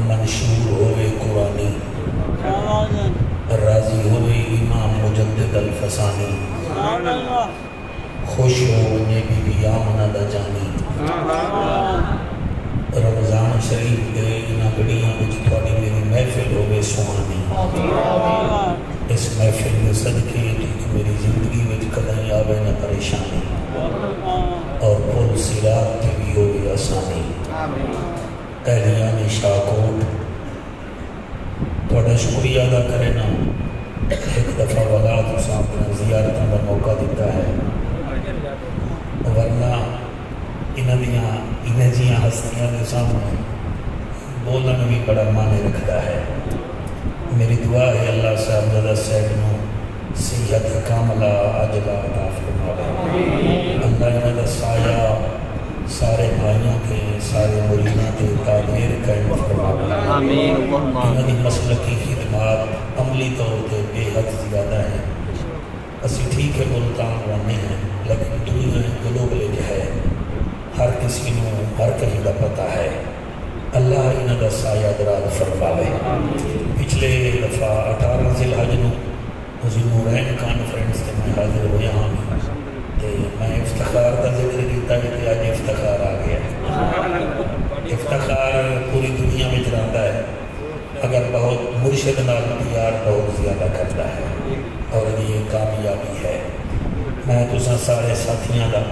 منشور ہوئے قرآنی، راضی ہوئے امام مجدد الفسانی، خوش ہو ونجے بی بی آمنہ دا جانی۔ رمضان شریف دے انہاں گھڑیاں وچ تھوڑی میری محفل ہوئے سہانی، اس محفل میں صدقے کہ میری زندگی وچ کدیں آوے نہ پریشانی، اور پل صراط تے بھی ہوئے آسانی۔ اہلیان شاہکوٹ تھوڑا شکریہ ادا کرے نا، ایک دفعہ ولا تساں اپنا زیارتوں کا موقع دیتا ہے، ورنہ انہیں جیاں ہستیاں کے سامنے بولن بھی بڑا معنی رکھتا ہے۔ میری دعا ہے اللہ صاحب زدہ صاحب نو صحت کاملہ عاجلہ عطا فرماوے، اللہ انہاں دا سایہ سارے بھائیوں کے سارے مریداں کے تعبیر قائم فرماوے، انہاں دی مسلکی خدمات عملی طور پہ بے حد زیادہ ہے۔ اسی ٹھیک ہے ملتان وانے ہیں لیکن دنیا گلوبل ہے، ہر کسی نو ہر کہیں دا پتہ ہے، اللہ انہاں دا سایہ دراز فرماوے۔ پچھلے دفعہ 18 ذی الحج نو ذوالنورین کانفرنس تے میں حاضر ہویا ہاں، میں افتخار کا ذکر کیتا ہے کہ آج افتخار آ گیا ہے۔ افتخار پوری دنیا میں جراندہ ہے، اگر بہت مرشد نال پیار بہت زیادہ کرتا ہے، اور یہ کامیابی ہے۔ میں تساں سارے ساتھیاں دا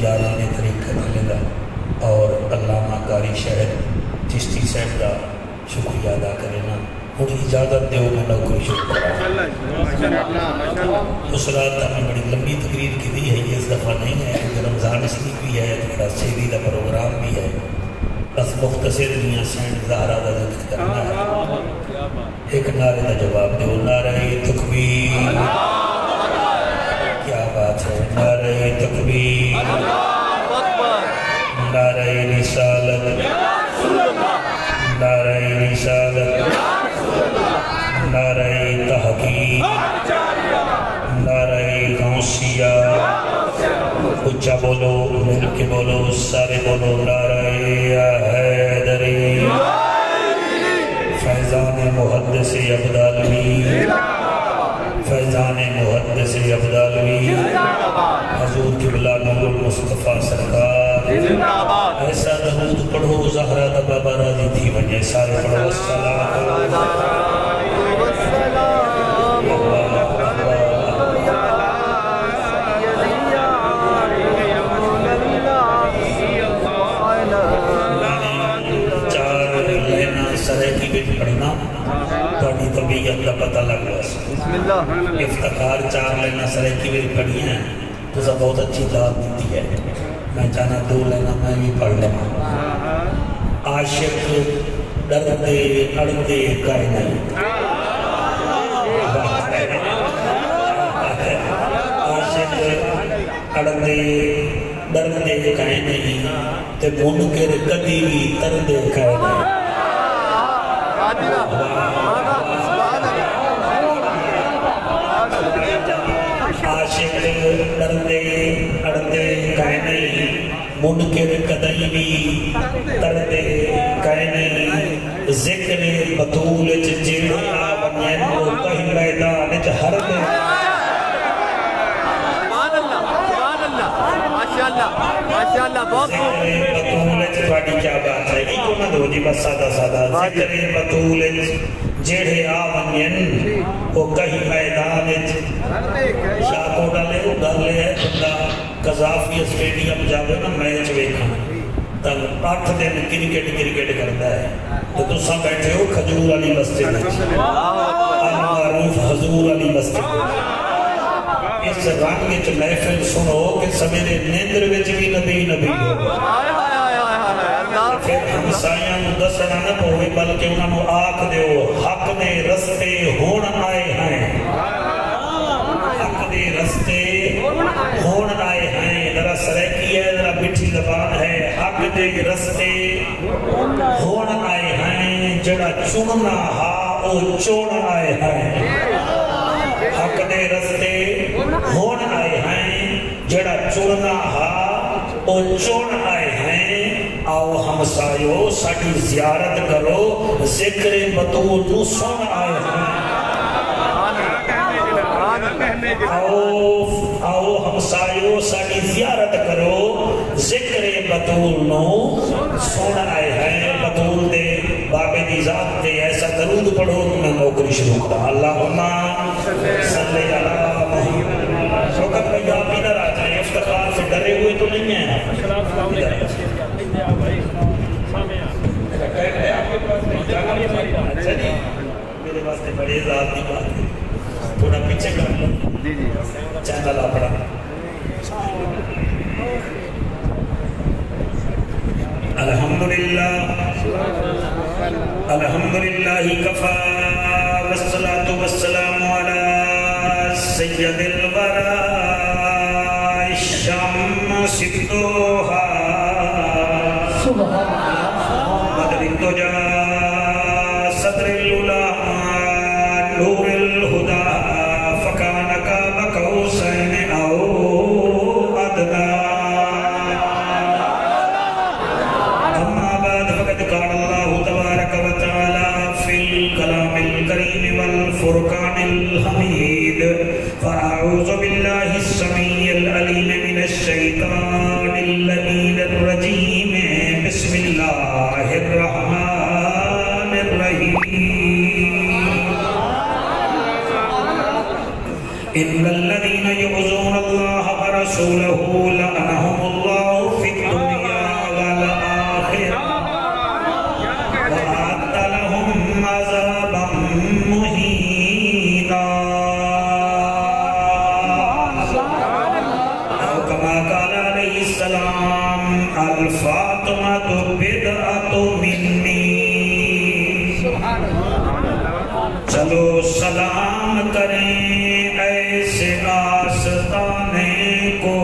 یارانے طریقہ دلے دا اور علامہ قاری شہد چشتی صاحب دا شکریہ ادا کرنا۔ ہوں اجازت دیو میں نوکری شروع کرا۔ اس رات ہمیں بڑی لمبی تقریر کی دی ہے، یہ اس دفعہ نہیں ہے کیونکہ رمضان شریف بھی ہے، تھوڑا سیری دا پروگرام بھی ہے، بس مختصر دنیا سینڈ زہرا دا ذکر کرنا ہے۔ ایک نعرے دا جواب دیو، نعرہ تکبیر، کیا بات ہے، نعرہ تکبیر، نعرہ رسالت، نعرہ رسالت، نعرہ تحقیق، نعرہ غوثیہ، اچھا بولو، مل کے بولو، سارے بولو، نعرہ حیدری، فیضان محدث عبدالوی، فیضان محدث عبدالوی، حضور قبلہ نور المصطفیٰ سرکار، ایسا درود پڑھو زہرہ دا بابا راضی تھی ونجے، سارے پڑھو السلام تھوڑی طبیعت کا پتہ لگ رہا ہے۔ افتخار چار لینا سرے کی بھی پڑھی ہیں تو سب بہت اچھی داد دیتی ہے، میں چاہنا دو لینا میں بھی پڑھ لینا۔ عاشق ڈردے اڑدے کائے نہیں، عاشق اڑدے ڈردے کائے نہیں، تے منکر کدی بھی تردے کائے نہیں۔ عاشق ڈردے اڑدے کائے نہیں، منکر کدی بھی تردے کائے نہیں۔ ذکر بطول جیڑے آونین کو کہیں میدان ہر دے، ماشاءاللہ بہت ذکر بطول تھوڑی کیا بات ہے، ایک نہ دو جی بس سادہ سادہ۔ ذکر بطول جیڑے آونین کو کہیں میدان شاہ کو ڈالے وہ ڈالے ہے بندہ قذافی اسٹیڈیم جاوے نا میچ ویکھا تب 8 دن کرکٹ کرتا ہے، تو تساں بیٹھے ہو کھجور علی مسجد المعروف حضور علی مسجد، اس رنگ وچ محفل سنو کہ سویرے نیندر وچ بھی نبی نبی ہو، پھر ہمسایاں نو دسنا نہ پوے بلکہ انہاں نو آکھ دیو حق دے رستے ہون آئے ہیں، حق دے رستے ہون آئے ہیں۔ ذرا سریکی ہے، ذرا بٹھی زبان ہے، حق دے رستے ہون آئے ہیں، جڑا چننا ہا او چون آئے ہیں۔ حق دے رستے ہون آئے ہیں، جڑا چننا ہا او چون آئے ہیں آؤ ہمسایو ساڑی زیارت کرو ذکر بطول نو سن آئے ہیں آؤ ہمسایو ساڑی زیارت کرو ذکر بطول نو سن آئے ہیں بطول دے بابے دی ذات دے ایسا درود پڑھو تو میں نوکری شروع کرا اللہم صلی اللہ محمد شوکت بھئی آپ ادھر آ جائیں افتخار سے ڈرے ہوئے تو نہیں ہیں اچھا جی میرے واسطے بڑے ذات دی بات ہے تھوڑا پیچھے کر لو چینل اپنا الحمدللہ کفا والصلاة والسلام علی سید الورى الشمس الضحى بدر الدجى صدر العلا نور الہدى فکان قاب قوسین او ادنی اما بعد فقد قال اللہ تبارک و تعالی فی الکلام الکریم والفرقان الحمید فاعوذ باللہ السمیع العلیم من الشیطان اللعین الرجیم بسم اللہ الرحمن الرحیم ان الذين يؤذون الله ورسوله لعنهم الله في الدنيا والآخرة وأعد لهم عذابا مهينا أو كما قال عليه السلام الفاطمة بدعة مني چلو سلام کریں ایسے آستانے کو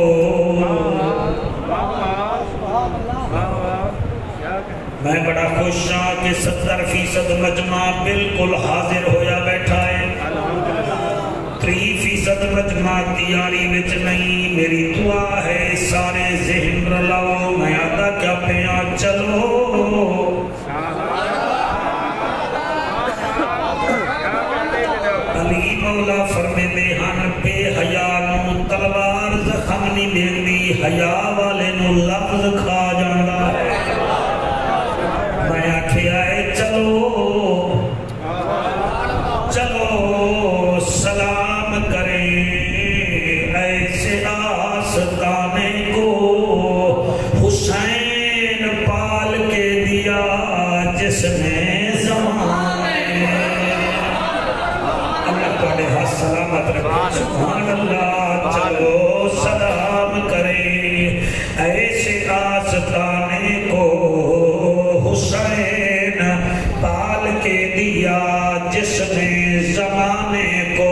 میں بڑا خوش ہوں کہ 70% مجمع بالکل حاضر ہویا بیٹھا ہے 3% مجمع تیاری وچ نہیں میری دعا ہے سارے ذہن رلاؤ میں آدھا کیا پیاں چلو علی مولا فرمیندے ہن بے حیا نو تلوار زخم نہیں دیندی حیا والے نو لفظ کھا جاندا ہے میں آکھیا ہے چلو چلو سلام کریں ایسے آستانے کو حسین پال کے دیا جس نے سلامت رکھیں سبحان اللہ چلو سلام کریں ایسے آستانے کو حسین پال کے دیا جس نے زمانے کو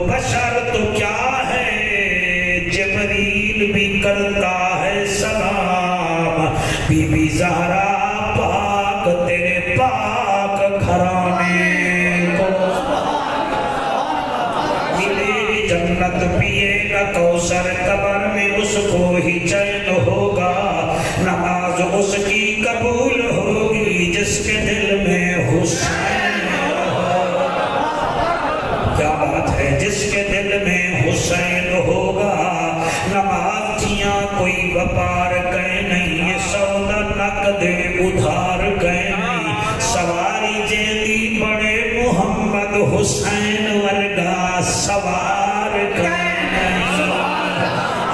بشر تو کیا ہے جبریل بھی کرتا ہے سلام بی بی زہرا پاک تیرے پاک گھرانے جنت پیے گا کوثر قبر میں اس کو ہی چین ہوگا نماز اس کی قبول ہوگی جس کے دل میں حسین کیا بات ہے جس کے دل میں حسین ہوگا نمازیاں کوئی وپار گئے نہیں یہ سودا نقد ادھار گئے نہیں سواری جیندی بڑے محمد حسین ورگا سوار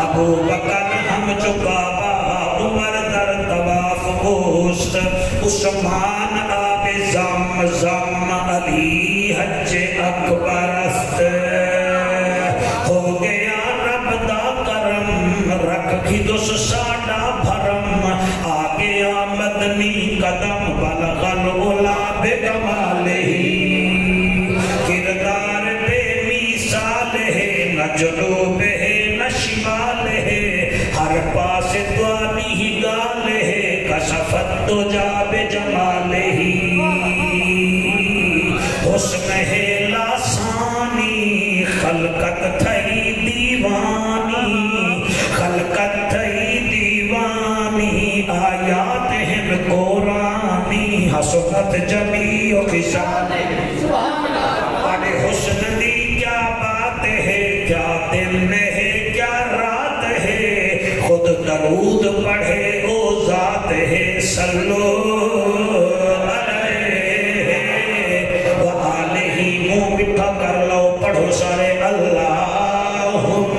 ابو بکر ہم چکابا عمر در طواف گوشت عثمان آب زم علی حج اکبرست ہو گیا رب دا کرم رکھ کی دوس ساڑا بھرم آگے آمدنی قدم بلغ العلا بکمالہ کردار بے مثال ہے نہ جنوب ہے نہ شمال ہے ہر پاس دوانی ہی گال ہے کشفت تو جاب جمال ہی حسن ہے لاسانی خلقت تھئی دیوانی خلقت تھئی دیوانی حسنت جمیع خصال بڑے حسن دی کیا بات ہے، کیا دن ہے کیا رات ہے، خود درود پڑھے او ذات ہے، صلو علیہ وآلہ، منہ مٹھا کر لو، پڑھو سارے اللہم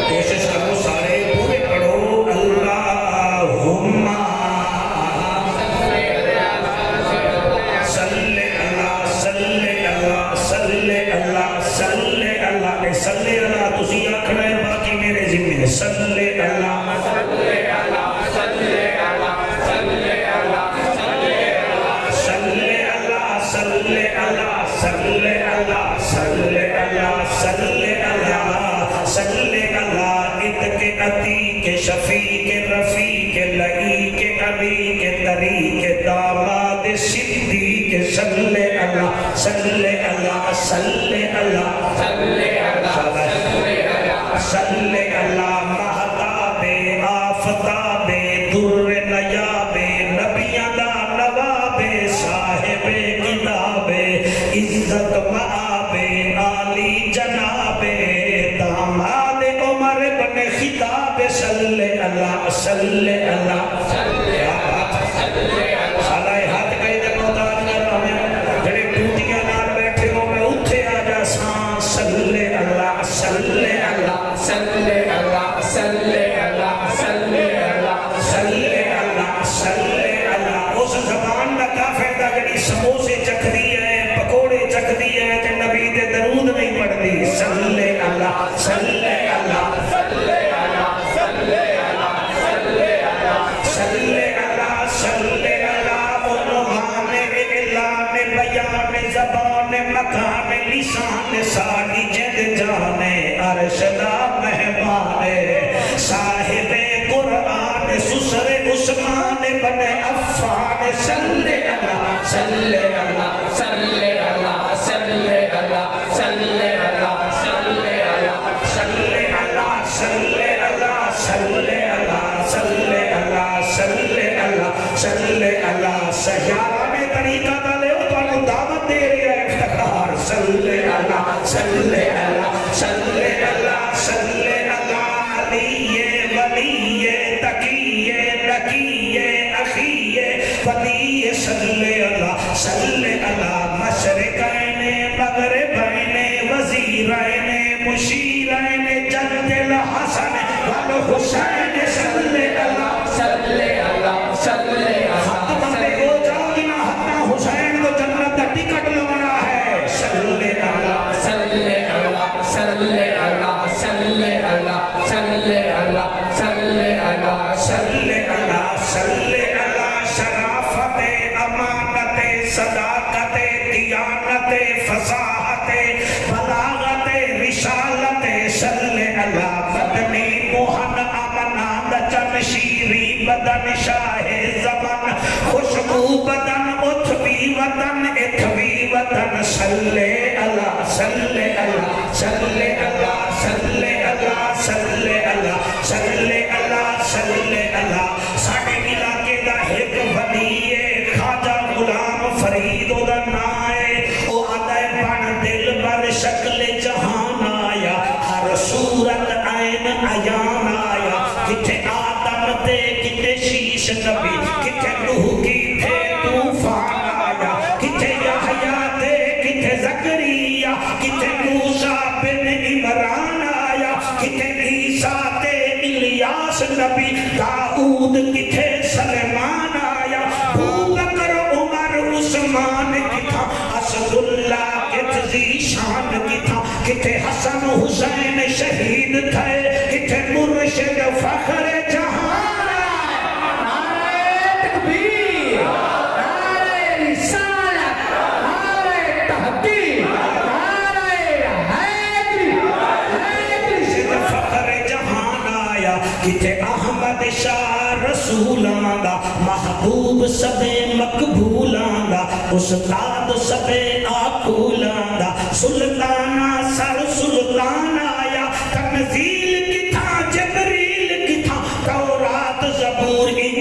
کوشش کرو سارے پورے پڑھو اللہم صلی اللہ صلی اللہ صلی اللہ صلی اللہ صلی اللہ، تسی آکھنا ہے باقی میرے ذمہ، صلی اللہ صلی اللہ صلی اللہ صلی اللہ صلی اللہ صلی اللہ صلی اللہ صلی اللہ صلی اللہ صلی اللہ، عد کے عتی کے شفیع کے رفیع کے لئی کے علی کے طریق کے داماد صدیق کے صلی اللہ صلی اللہ صلی اللہ صلی اللہ صلی اللہ، مہتاب آفتاب در نیاب نبیاں دا نواب صاحب کتاب عزت مآب عالی جناب داماد عمر بن خطاب صلی اللہ صلی اللہ صلی اللہ سالہ ہاتھ کئی دے محتاج کر رہا ہوں، جڑے ٹوٹیاں نال بیٹھے ہو میں اتھے آجا سان صلی اللہ صلی اللہ صلی اللہ صلی اللہ صلی اللہ صلی اللہ صلی اللہ، اس زبان دا کافر دا جڑی سموسے چکھ دی ہے، پکوڑے چکھ دی ہے، تے نبی دے درود نہیں پڑھ دی، صلی اللہ صلی اللہ صلی اللہ صلی اللہ صلی اللہ صلی اللہ صلی اللہ، عنوان اعلان بیان زبان مکان لسان ساری جد جان عرش دا مہمان صاحب قرآن سسر عثمان بن عفان صلی اللہ صلی اللہ صلی اللہ صلی اللہ صلی اللہ صلی اللہ صلی اللہ صلی اللہ صلی اللہ صلی اللہ صلی اللہ صلی اللہ، سیارہ طریقہ دا لے تو دعوت دے رہی ہے افتخار، صلی اللہ صلی اللہ صلی اللہ صلی اللہ، علی ولی تقی نقی اخی ولی صلی اللہ صلی اللہ، مشرقین مغربین وزیرین مشیرین جد الحسن والحسین صلی اللہ صلی اللہ صلی اللہ، حد بندے کو جاؤ جنا حتنا حسین کو جنت دا ٹکٹ لگنا ہے، صلی اللہ صلی اللہ صلی اللہ صلی اللہ صلی اللہ صلی اللہ صلی اللہ صلی اللہ، شرافت امانت صداقت دیانت فصاحت بلاغت رسالت صلی اللہ، بدنی موہن امناند چن شیری بدن شاہ زمن خوشبو بدن اتھوی وطن اتھوی وطن صلی اللہ صلی اللہ صلی اللہ صلی اللہ صلی اللہ صلی اللہ صلی اللہ، ساڑھے علاقے دا ایک ولی خواجہ غلام فرید دا نائے، او آدھے بن دل بر شکل جہان آیا، ہر صورت عین عیان آیا، کتے آدم تے کتے شیش نبی، کتے نوح کی تھے طوفان آیا، کتے یحییٰ تے کتے زکریا، کتے موسیٰ بن عمران آیا، کتے عیسیٰ تے الیاس نبی، داؤد کتے سلیمان آیا، بکر عمر عثمان کتا، اسد اللہ کتزی شان کتا، کتے حسن حسین شہید تھے، کتے مرشد فخر جہان، نعرہ تکبیر، نعرہ رسالت، نعرہ تحقیق، نعرہ حیدری، مرشد فخر جہان آیا، کتے احمد شاہ رسولان دا، محبوب سبے مقبولان دا، استاد سبے آقولان دا، سلطانہ سر سلطان آیا، تنزیل کی تھا جبریل کی تھا، تورات زبور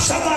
1.25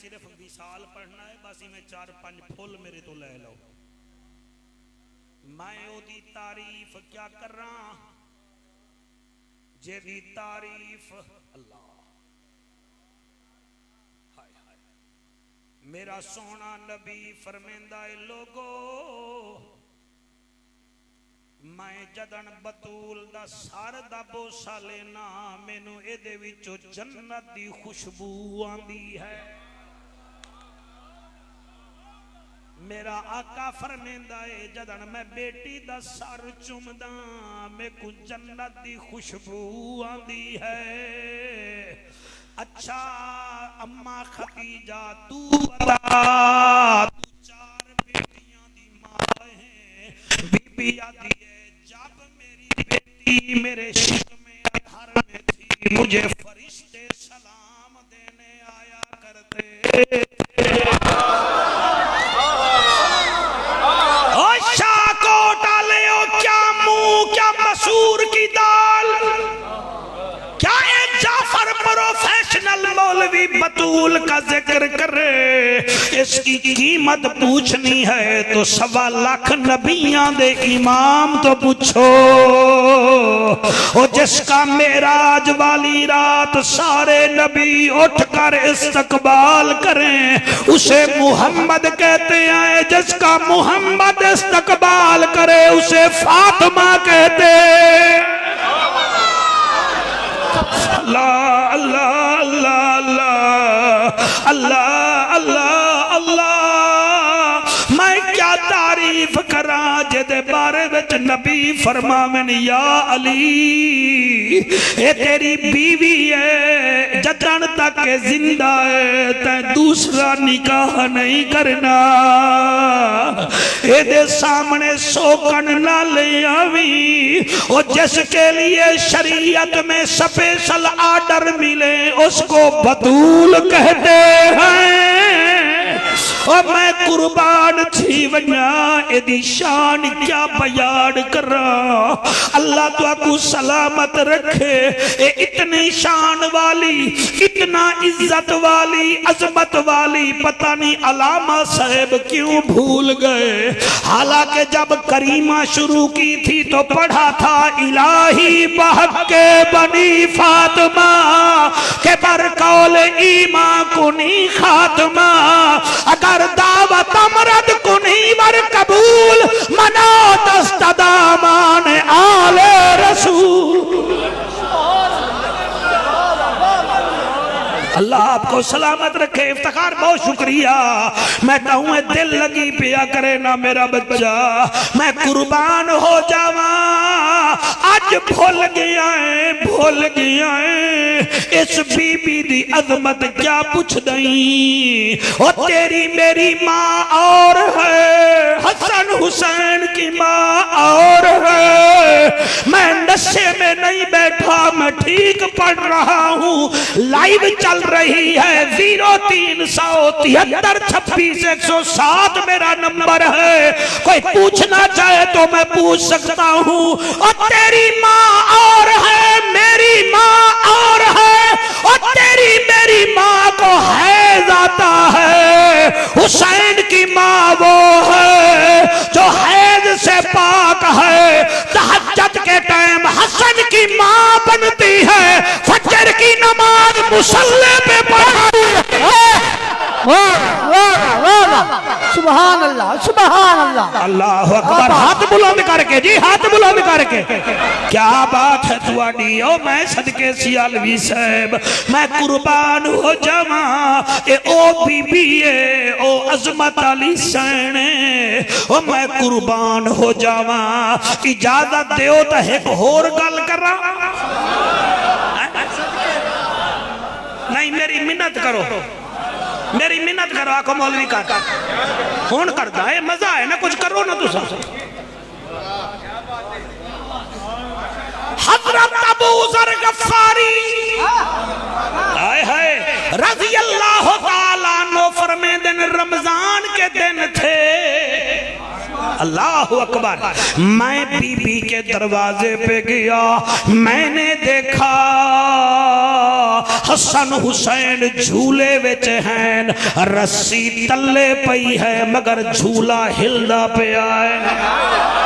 صرف وصال پڑھنا ہے، بس میں 4-5 پھول میرے تو لے لو. میں او دی تعریف کیا کر رہا جے دی تعریف اللہ میرا سونا نبی فرمیندہ ہے لوگو میں جدن بطول دا سار دا بوسا لینا مینو اے دے وچو جنت دی خوشبو آندی ہے. میرا آقا فرمیندہ ہے جدن میں بیٹی دا سار چمدہ میں کو جنت دی خوشبو آندی ہے. اچھا اماں ختیجہ تو بتا تو 4 بیٹیاں دی ماں ہے. بی بی آتی ہے جب میری بیٹی میرے شک میں ادھر میں تھی مجھے فرشتے سلام دینے آیا کرتے. او شاہ کو ڈالے ہو کیا منہ کیا مسور کی دال کیا یہ جعفر پروفیشنل مولوی بطول کا ذکر کرے اس کی قیمت پوچھنی ہے تو 1.25 لاکھ نبیاں دے امام تو پوچھو. جس کا معراج والی رات سارے نبی اٹھ کر استقبال کریں اسے محمد کہتے ہیں. جس کا محمد استقبال کرے اسے فاطمہ کہتے ہیں. اللہ اللہ اللہ اللہ اللہ اللہ میں کیا تعریف کراں جدے بارے وچ نبی فرماویں یا علی اے تیری بیوی ہے جدن تک زندہ ہے تے دوسرا نکاح نہیں کرنا. اے دے سامنے سوکن نہ لے آوی اور جس کے لیے شریعت میں سپیشل آرڈر ملے اس کو بطول کہتے ہیں. اور میں قربان تھی ونیا ایدی شان کیا بیان کر رہا. اللہ تو آپ کو سلامت رکھے. اے اتنی شان والی اتنا عزت والی عظمت والی پتہ نہیں علامہ صاحب کیوں بھول گئے. حالانکہ جب کریمہ شروع کی تھی تو پڑھا تھا الہی بحق بنی فاطمہ کہ بر قول ایمان کنی خاتمہ اگر دعوت امرد کنی ور قبول منا دستدامان آل رسول. اللہ آپ کو سلامت رکھے. افتخار بہت شکریہ. میں کہوں دل لگی پیا کرے نا میرا بچہ میں قربان ہو جاواں آج بھول گیا ہے اس بی بی دی عظمت کیا پوچھ دئیں. اور تیری میری ماں اور ہے حسن حسین کی ماں اور ہے. میں نشے میں نہیں بیٹھا میں ٹھیک پڑھ رہا ہوں. لائیو چل رہی ہے 0373266107 میرا نمبر ہے. کوئی پوچھنا چاہے تو میں پوچھ سکتا ہوں. اور تیری ماں اور ہے میری ماں اور ہے اور تیری میری ماں کو حیض آتا ہے. حسین کی ماں وہ ہے جو حیض سے پاک ہے. تہجد کے ٹائم حسن کی ماں بنتی ہے. فجر کی نماز مصلی پہ پڑھائی. سبحان اللہ سبحان اللہ. اللہ اکبر. ہاتھ بلند کر کے جی ہاتھ بلند کر کے کیا بات ہے تواڈی. او میں صدقے سیالوی صاحب میں قربان ہو جاواں. اے او بی بی اے او عظمت علی سین او میں قربان ہو جاواں. اجازت دیو تے ایک ہور گل کراں. نہیں میری منت کرو میری منت کرو. آکو مولوی کا فون کرتا ہے مزہ ہے نا کچھ کرو نا تو سب. حضرت ابو ذر غفاری رضی اللہ تعالیٰ عنہ فرمے دن رمضان کے دن تھے. اللہ اکبر. میں بی بی کے دروازے پہ گیا. میں نے دیکھا حسن حسین جھولے وچ ہیں رسی تلے پئی ہے مگر جھولا ہلدا پیا ہے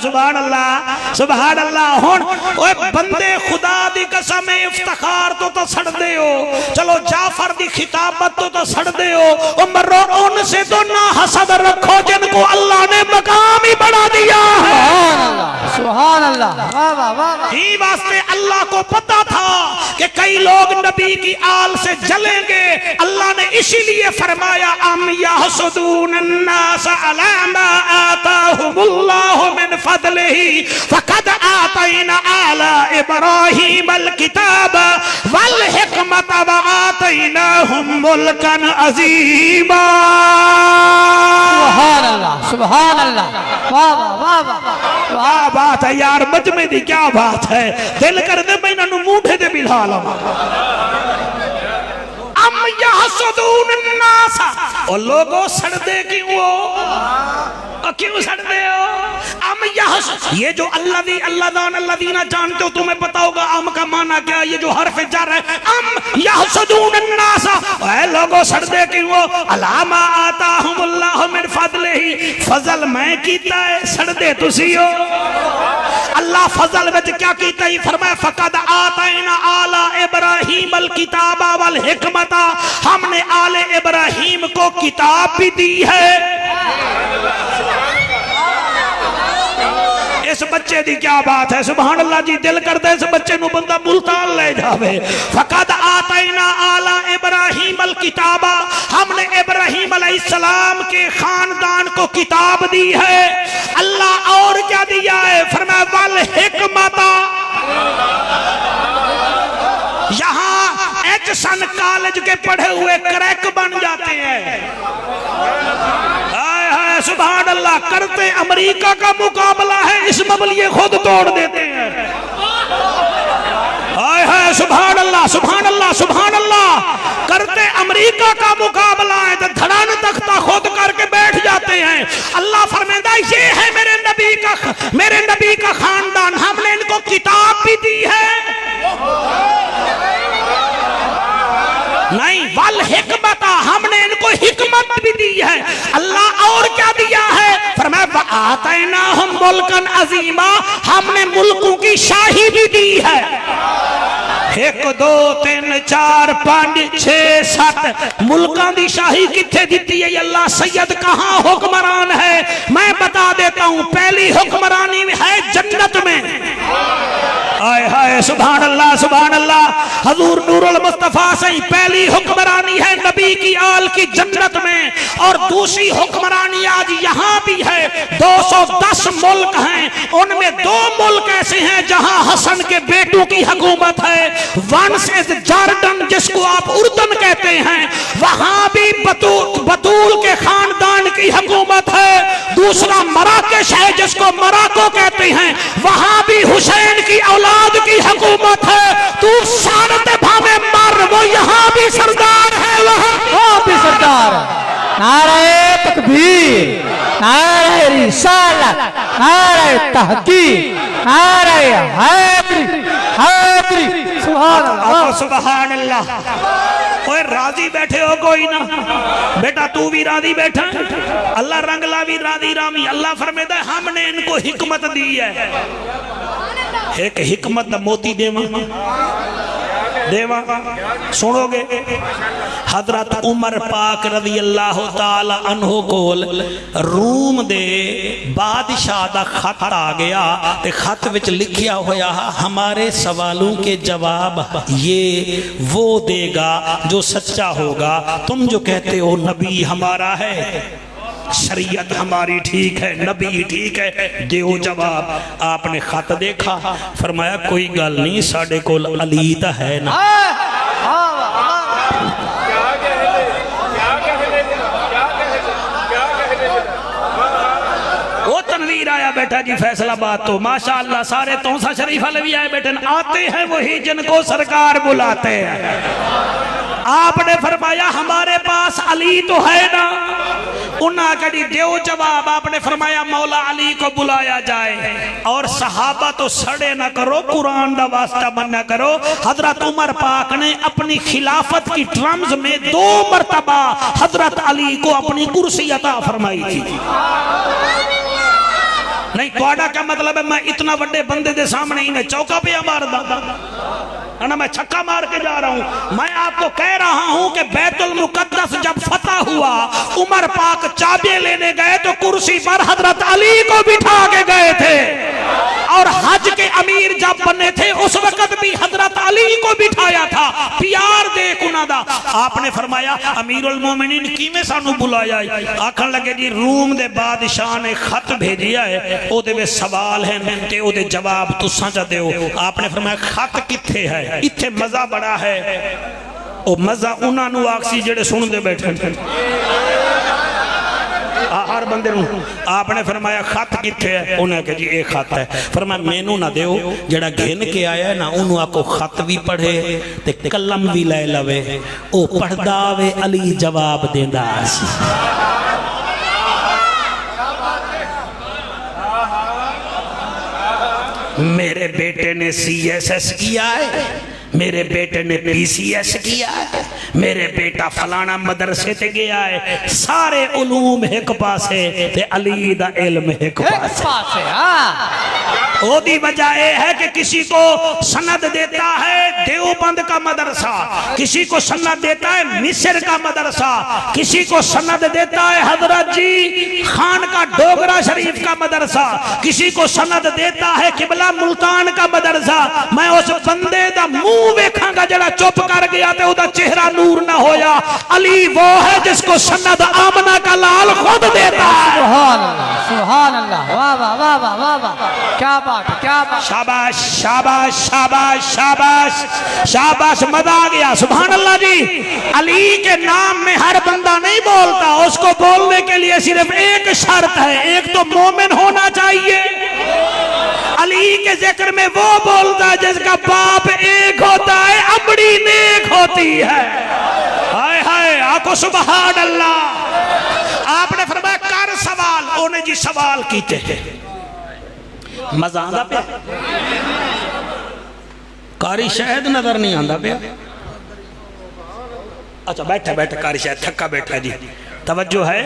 سبحان اللہ سبحان اللہ ہون اوے بندے خدا دی قسم افتخار تو سڑ دے ہو چلو جعفر دی خطابت تو سڑ دے ہو عمر ان سے تو نہ حسد رکھو جن کو اللہ نے مقام ہی بڑھا دیا ہے سبحان اللہ واہ واہ واہ ہی واسطے اللہ کو پتا تھا کہ کئی لوگ نبی کی آل سے جلیں گے اللہ نے اسی لیے فرمایا ام یحسدون الناس علی ما آتاہم اللہ من فضلہ فقد آتینا آل ابراہیم الکتاب والحکمت وآتیناہم ملکا عظیما سبحان اللہ سبحان اللہ واہ واہ واہ واہ بات ہے یار مجمع دی کیا بات ہے دل کر دے میں انہوں موٹھے دے بلھا لوں ام یحسدون الناس اور لوگوں سڑ دے کیوں سڑ دے ہو ام یحسد یہ جو الذین جانتے ہو تمہیں پتا ہوگا ام کا معنی کیا یہ جو حرف جر ہے ام یحسدون الناس اے لوگوں سڑ دے کیوں علامہ آتاہم اللہ من فضلہ فضل میں کیتا ہے سڑ دے تسی ہو اللہ فضل وچ کیا کیتا ہے فرمایا فقد آتینا آل ابراہیم الکتاب والحکمت ہم نے آل ابراہیم کو کتاب بھی دی ہے اس بچے دی کیا بات ہے سبحان اللہ جی دل کرتے اس بچے نو بندہ ملتان لے جاوے فقد آتینا آل ابراہیم الکتاب ہم نے ابراہیم علیہ السلام کے خاندان کو کتاب دی ہے اللہ اور کیا دیا ہے فرمایا والحکمت یہاں ایجسن کالج کے پڑھے ہوئے کریک بن جاتے ہیں سبحان اللہ کرتے امریکہ کا مقابلہ ہے اس مبلیے خود توڑ دیتے ہیں سبحان اللہ سبحان اللہ سبحان اللہ کرتے امریکہ کا مقابلہ ہے تو دھڑان تختہ خود کر کے بیٹھ جاتے ہیں اللہ فرمائے یہ ہے میرے نبی کا خاندان ہم نے ان کو کتاب بھی دی ہے نہیں والحکمت ہم نے ان کو حکمت بھی دی ہے اللہ اور کیا دیا ہے فرمایا وآتیناہم ملکا عظیما ہم نے ملکوں کی شاہی بھی دی ہے 1 2 3 4 5 6 7 ملکان دی شاہی کتھے دیتی ہے اللہ سید کہاں حکمران ہے میں بتا دیتا ہوں پہلی حکمرانی ہے جنت میں آئے ہائے سبحان اللہ حضور نور المصطفیٰ سے پہلی حکمرانی ہے نبی کی آل کی جنت میں اور دوسری حکمرانی آج یہاں بھی ہے 210 ملک ہیں ان میں 2 ملک ایسے ہیں جہاں حسن کے بیٹوں کی حکومت ہے ونس از جارڈن جس کو آپ اردن کہتے ہیں وہاں بھی بطول کے خاندان کی حکومت ہے دوسرا مراکش ہے جس کو مراکو کہتے ہیں وہاں بھی حسین کی اولاد کی حکومت ہے تو شانت بھامے مر وہ یہاں بھی سردار ہے وہاں بھی سردار ہے نعرہ تکبیر نعرہ رسالت نعرہ تحقیق نعرہ حیدری سبحان اللہ اوہ راضی بیٹھے ہو کوئی نہ بیٹا تو بھی راضی بیٹھا اللہ رنگلا بھی راضی رامی اللہ فرمیدہ ہم نے ان کو حکمت دی ہے ایک حکمت موتی دیوا سنو گے حضرت عمر پاک رضی اللہ تعالی عنہ کول روم دے بادشاہ دا خط آ گیا خط وچ لکھیا ہویا ہمارے سوالوں کے جواب یہ وہ دے گا جو سچا ہوگا تم جو کہتے ہو نبی ہمارا ہے شریعت ہماری ٹھیک ہے نبی ٹھیک ہے دیو جواب آپ نے خط دیکھا فرمایا کوئی گل نہیں ساڑھے کول علی تا ہے نا وہ تنویر آیا بیٹا جی فیصلہ بات تو ماشاءاللہ سارے تونسا شریف والے بھی آئے بیٹھے آتے ہیں وہی جن کو سرکار بلاتے ہیں آپ نے فرمایا ہمارے پاس علی تو ہے نا انہاں کہی دیو جواب. آپ نے فرمایا مولا علی کو بلایا جائے اور صحابہ تو سڑے نہ کرو, قرآن دا واسطہ من نہ کرو. حضرت عمر پاک نے اپنی خلافت کی ٹرمز میں 2 مرتبہ حضرت علی کو اپنی کرسی عطا فرمائی تھی. نہیں توڑا کیا مطلب ہے میں اتنا بڑے بندے دے سامنے ہی میں چوکا پہ مار دا انا میں چھکا مار کے جا رہا ہوں. میں آپ کو کہہ رہا ہوں کہ بیت المقدس جب فتح ہوا عمر پاک چابیاں لینے گئے تو کرسی پر حضرت علی کو بٹھا کے گئے تھے, اور حج کے امیر جب بنے تھے اس وقت بھی حضرت علی کو بٹھایا تھا. پیار دیکھ انہاں دا. آپ نے فرمایا امیر المومنین کیویں سانو بلایا ہے؟ آکھن لگے جی روم دے بادشاہ نے خط بھیجیا ہے, او دے وچ سوال ہیں تے او دے جواب تساں چا دیو. آپ نے فرمایا خط کتھے ہے؟ اتھے مزہ بڑا ہے. او مزہ انہاں نو آکسی جڑے سن دے بیٹھے ہر بندے نو. آپ نے فرمایا خط کتھے ہے؟ انہوں نے کہا جی ایک خط ہے. فرمایا مینوں نہ دیو, جڑا گھن کے آیا ہے نا انہوں آکو خط بھی پڑھے تے کلم بھی لے لوے, او پڑھدا وے علی جواب دیندا سی. میرے بیٹے نے CSS کیا ہے, میرے بیٹے نے PCS کیا ہے, میرے بیٹا فلانا مدرسے تے گیا ہے. سارے علوم ایک پاسے تے علی دا علم ایک پاسے. او دی وجہ یہ ہے کہ کسی کو سند دیتا ہے دیوبند کا مدرسہ, کسی کو سند دیتا ہے مصر کا مدرسہ, کسی کو سند دیتا ہے حضرت جی خان کا ڈوگرا شریف کا مدرسہ, کسی کو سند دیتا ہے قبلہ ملتان کا مدرسہ. میں اس بندے دا منہ ویکھاں گا جڑا چپ کر گیا تے او دا چہرہ نور نہ ہویا. علی وہ ہے جس کو سند آمنہ کا لال خود دیتا ہے. سبحان اللہ, سبحان اللہ, واہ واہ واہ واہ واہ واہ, کیا بات ہے, کیا بات. شاباش شاباش شاباش شاباش شاباش, مزہ آ گیا. سبحان اللہ جی. علی کے نام میں ہر بندہ نہیں بولتا, اس کو بولنے کے لیے صرف ایک شرط ہے, ایک تو مومن ہونا چاہیے. علی کے ذکر میں وہ بولتا ہے جس کا باپ ایک ہوتا ہے, امڑی نیک ہوتی ہے. ہائے ہائے آکو سبحان اللہ. آپ نے فرمایا کر سوال, انہیں جی سوال کیتے ہیں. مزہ آندہ پہ کاری شاید نظر نہیں آندہ پہ. اچھا بیٹھے بیٹھے کاری شاید تھکا بیٹھا جی, توجہ ہے.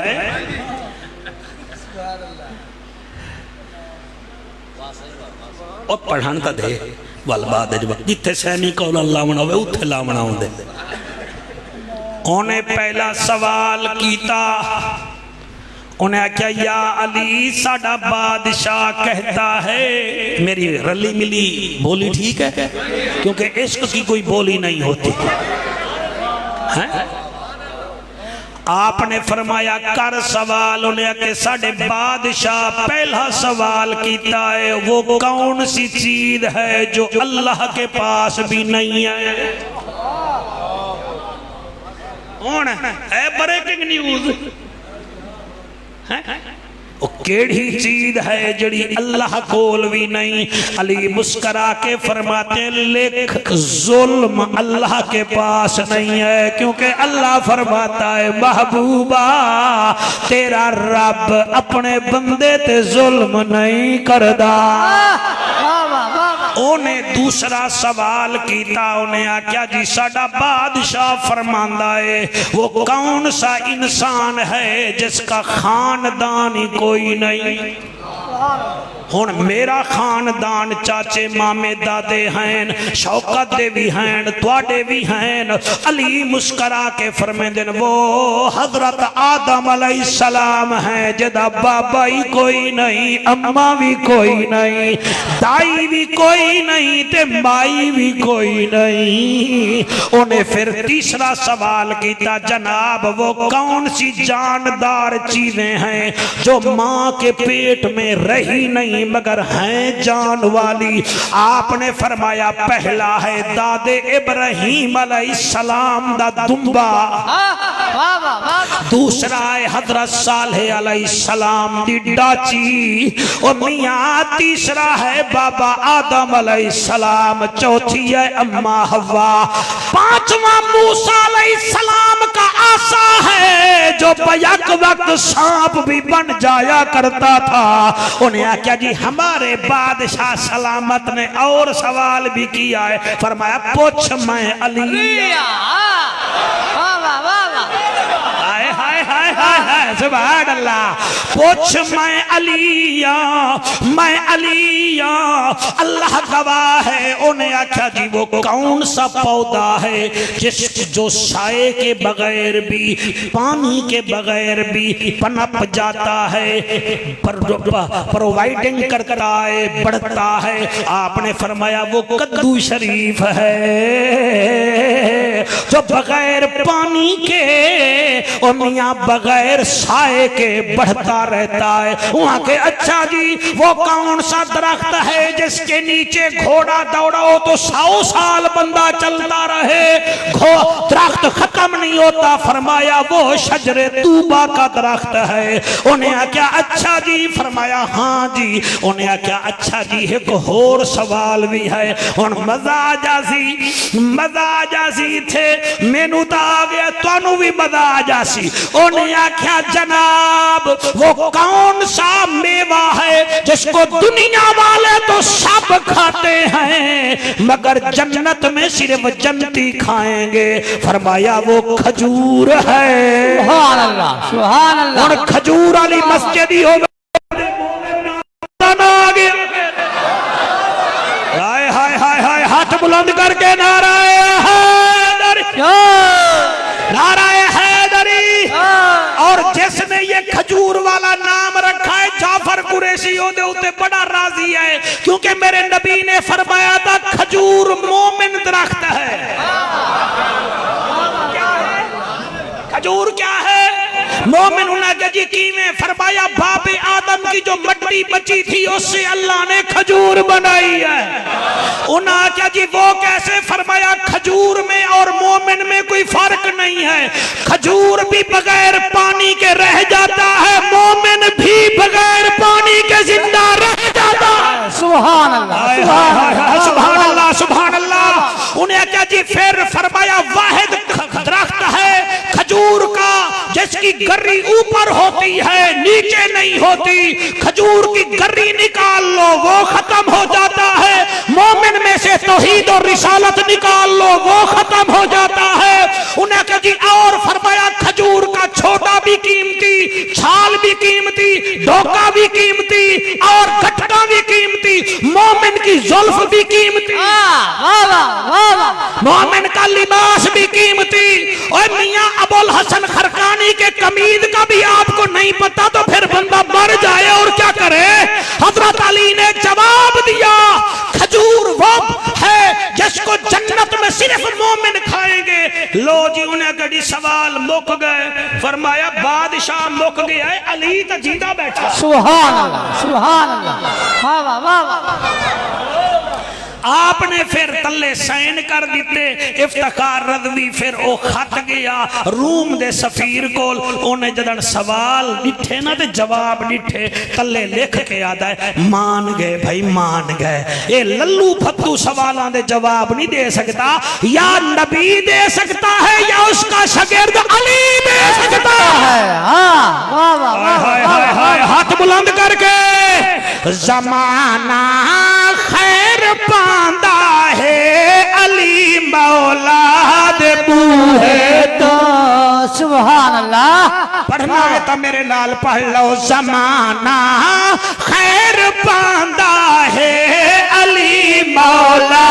اور پڑھان تا دے والباد اجبا جتے سینی کول اللہ مناوے اتھے لا مناؤں دے. انہیں پہلا سوال کیتا, انہیں کیا یا علی ساڑا بادشاہ کہتا ہے. میری رلی ملی بولی ٹھیک ہے کیونکہ عشق کی کوئی بولی نہیں ہوتی. آپ نے فرمایا کر سوال, انہیں کہ ساڑے بادشاہ پہلا سوال کیتا ہے وہ کون سی چیز ہے جو اللہ کے پاس بھی نہیں ہے. کون ہے بریکنگ نیوز, وہ کیڑی چیز ہے جڑی اللہ کول بھی نہیں. علی مسکرا کے فرماتے لکھ ظلم اللہ کے پاس نہیں ہے, کیونکہ اللہ فرماتا ہے محبوبہ تیرا رب اپنے بندے تے ظلم نہیں کردا. انہیں دوسرا سوال کیتا, انہیں آکیا جی ساڑا بادشاہ فرماندہ ہے وہ کون سا انسان ہے جس کا خاندان ہی کوئی نہیں. ہون میرا خاندان چاچے مامے دادے ہیں, شوکت دے بھی ہیں, توڑے بھی ہیں. علی مسکرا کے فرمین دن وہ حضرت آدم علیہ السلام ہیں جدہ بابا ہی کوئی نہیں, اممہ بھی کوئی نہیں, دائی بھی کوئی نہیں, تے مائی بھی کوئی نہیں. انہیں پھر تیسرا سوال کیتا جناب وہ کون سی جاندار چیزیں ہیں جو ماں کے پیٹ میں رہی نہیں مگر ہیں جان والی. آپ نے فرمایا پہلا ہے دادے ابراہیم علیہ السلام دا دمبا. واہ واہ واہ دوسرا ہے حضرت صالح علیہ السلام دی ڈاچی اور میاں تیسرا ہے بابا آدم علیہ السلام چوتھی ہے اماں حوا پانچواں موسیٰ علیہ السلام کا آسا ہے جو بیک وقت سانپ بھی بن جایا کرتا تھا انہیں کیا جی ہمارے بادشاہ سلامت نے اور سوال بھی کیا ہے فرمایا پوچھ میں علی واہ واہ واہ واہ ہائے ہائے ہائے ہائے سبحان اللہ پوچھ میں علی اللہ گواہ ہے انہیں آکھا جی وہ کون سا پودا ہے جو سائے کے بغیر بھی پانی کے بغیر بھی پنپ جاتا ہے پرووائڈنگ کرتا ہے بڑھتا ہے آپ نے فرمایا وہ کدو شریف ہے جو بغیر پانی کے اور میاں بغیر سائے کے بڑھتا رہتا ہے وہاں کے اچھا جی وہ کون سا درخت ہے جس کے نیچے گھوڑا دوڑاؤ تو 100 سال بندہ چلتا رہے درخت ختم نہیں ہوتا فرمایا وہ شجر طوبہ کا درخت ہے انہیں کیا اچھا جی فرمایا ہاں جی انہیں کیا اچھا جی ایک اور سوال بھی ہے ان مزہ جاسی تھے مینو تا آگیا تو انہوں بھی مزہ جاسی انہیں کیا جناب وہ کون سا میوہ ہے جس کو دنیا والے تو سب کھاتے ہیں مگر جنت میں صرف جنتی کھائیں گے فرمایا وہ کھجور ہے سبحان اللہ سبحان اللہ اور کھجور والی مسجد ہی ہوگا ہائے ہائے ہائے ہائے ہاتھ بلند کر کے نعرہ حیدری نعرہ حیدری اور جس نے یہ کھجور والا نام رکھا ہے جعفر قریشی دے ہوتے بڑا راضی ہے کیونکہ میرے نبی نے فرمایا تھا کھجور مومن درخت ہے کھجور کیا ہے مومن انہاں کہ جی کیویں فرمایا باپ آدم کی جو مٹی بچی تھی اس سے اللہ نے کھجور بنائی ہے انہاں کہ جی وہ کیسے فرمایا کھجور میں اور مومن میں کوئی فرق نہیں ہے کھجور بھی بغیر پانی کے رہ جاتا ہے مومن بھی بغیر پانی کے زندہ رہ جاتا ہے سبحان اللہ سبحان اللہ سبحان اللہ انہیں کیا جی پھر فرمایا واحد درخت ہے کھجور کا جس کی گری اوپر ہوتی ہے نیچے نہیں ہوتی کھجور کی گری نکال لو وہ ختم ہو جاتا ہے مومن میں سے توحید اور رسالت نکال لو وہ ختم ہو جاتا ہے انہیں کہا جی اور فرمایا کھجور کا چھوٹا بھی قیمتی چھال بھی قیمتی ڈوکا بھی قیمتی اور گٹکا بھی قیمتی مومن کی زلف بھی قیمتی مومن کا لباس بھی قیمتی اور میاں ابو الحسن خرقانی کے قمید کا بھی آپ کو نہیں پتا تو پھر بندہ مر جائے اور کیا کرے حضرت علی نے جواب دیا کھجور وہ ہے جس کو جنت میں صرف مومن کھائیں گے لو جی انہیں کہا سوال مک گئے فرمایا بادشاہ مک گیا ہے علی تا جیدہ بیٹھا سبحان اللہ سبحان اللہ واہ واہ واہ آپ نے پھر تلے سائن کر دیتے افتخار رضوی پھر او خط گیا روم دے سفیر کول انہیں جدن سوال ڈٹھے نا دے جواب ڈٹھے تلے لکھ کے آدھا ہے مان گئے بھائی مان گئے اے للو پھتو سوالان دے جواب نہیں دے سکتا یا نبی دے سکتا ہے یا اس کا شاگرد علی دے سکتا ہے ہاتھ بلند کر کے زمانہ خیر پاندہ ہے علی مولا دے بوہے تو سبحان اللہ پڑھنا ہے تا میرے نال پڑھ لو زمانہ خیر پاندہ ہے علی مولا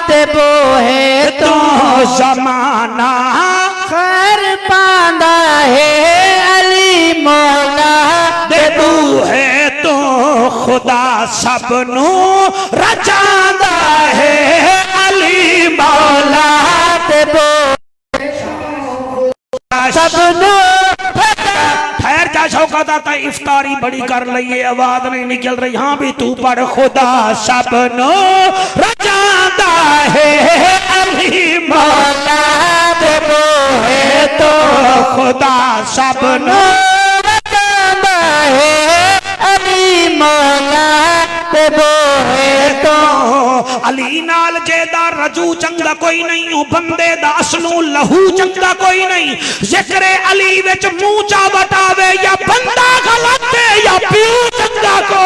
دے بوہے تو زمانہ خیر پاندہ ہے علی مولا دے بوہے تو خدا سب نو رچاندہ ہے علی مولا دے بوہے سب نو ٹھہر جا شوقت آتا افطاری بڑی کر لئیے آواز نہیں نکل رہی ہاں بھی تو پڑھ خدا سب نو رچاندہ ہے علی مولا دے بوہے تو خدا سب نو رچاندا ہے علی مولا تے بوئے تو علی نال جیدہ رجو چنگا کوئی نہیں ہوں بندے دا اصلو لہو چنگا کوئی نہیں ذکر علی وچ موچا بٹاوے یا بندہ غلط ہے یا پیو چنگا کو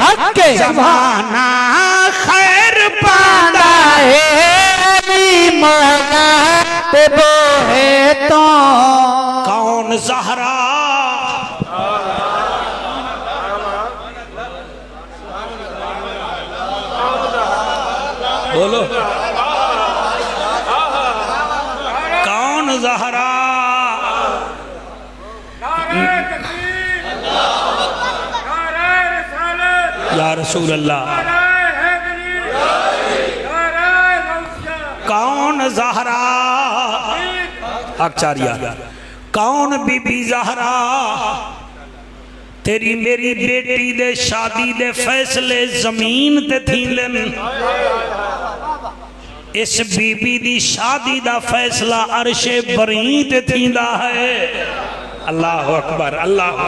حق کے زمانہ خیر پاندا ہے علی مولا تے بوئے تو کون زہرا بولو کون زہرا یا رسول اللہ کون زہرا اکچاریا کون بی بی زہرا تیری میری بیٹی دے شادی دے فیصلے زمین تے تھیلن اس بی بی دی شادی دا فیصلہ عرش برین تے تھیندا ہے اللہ اکبر اللہ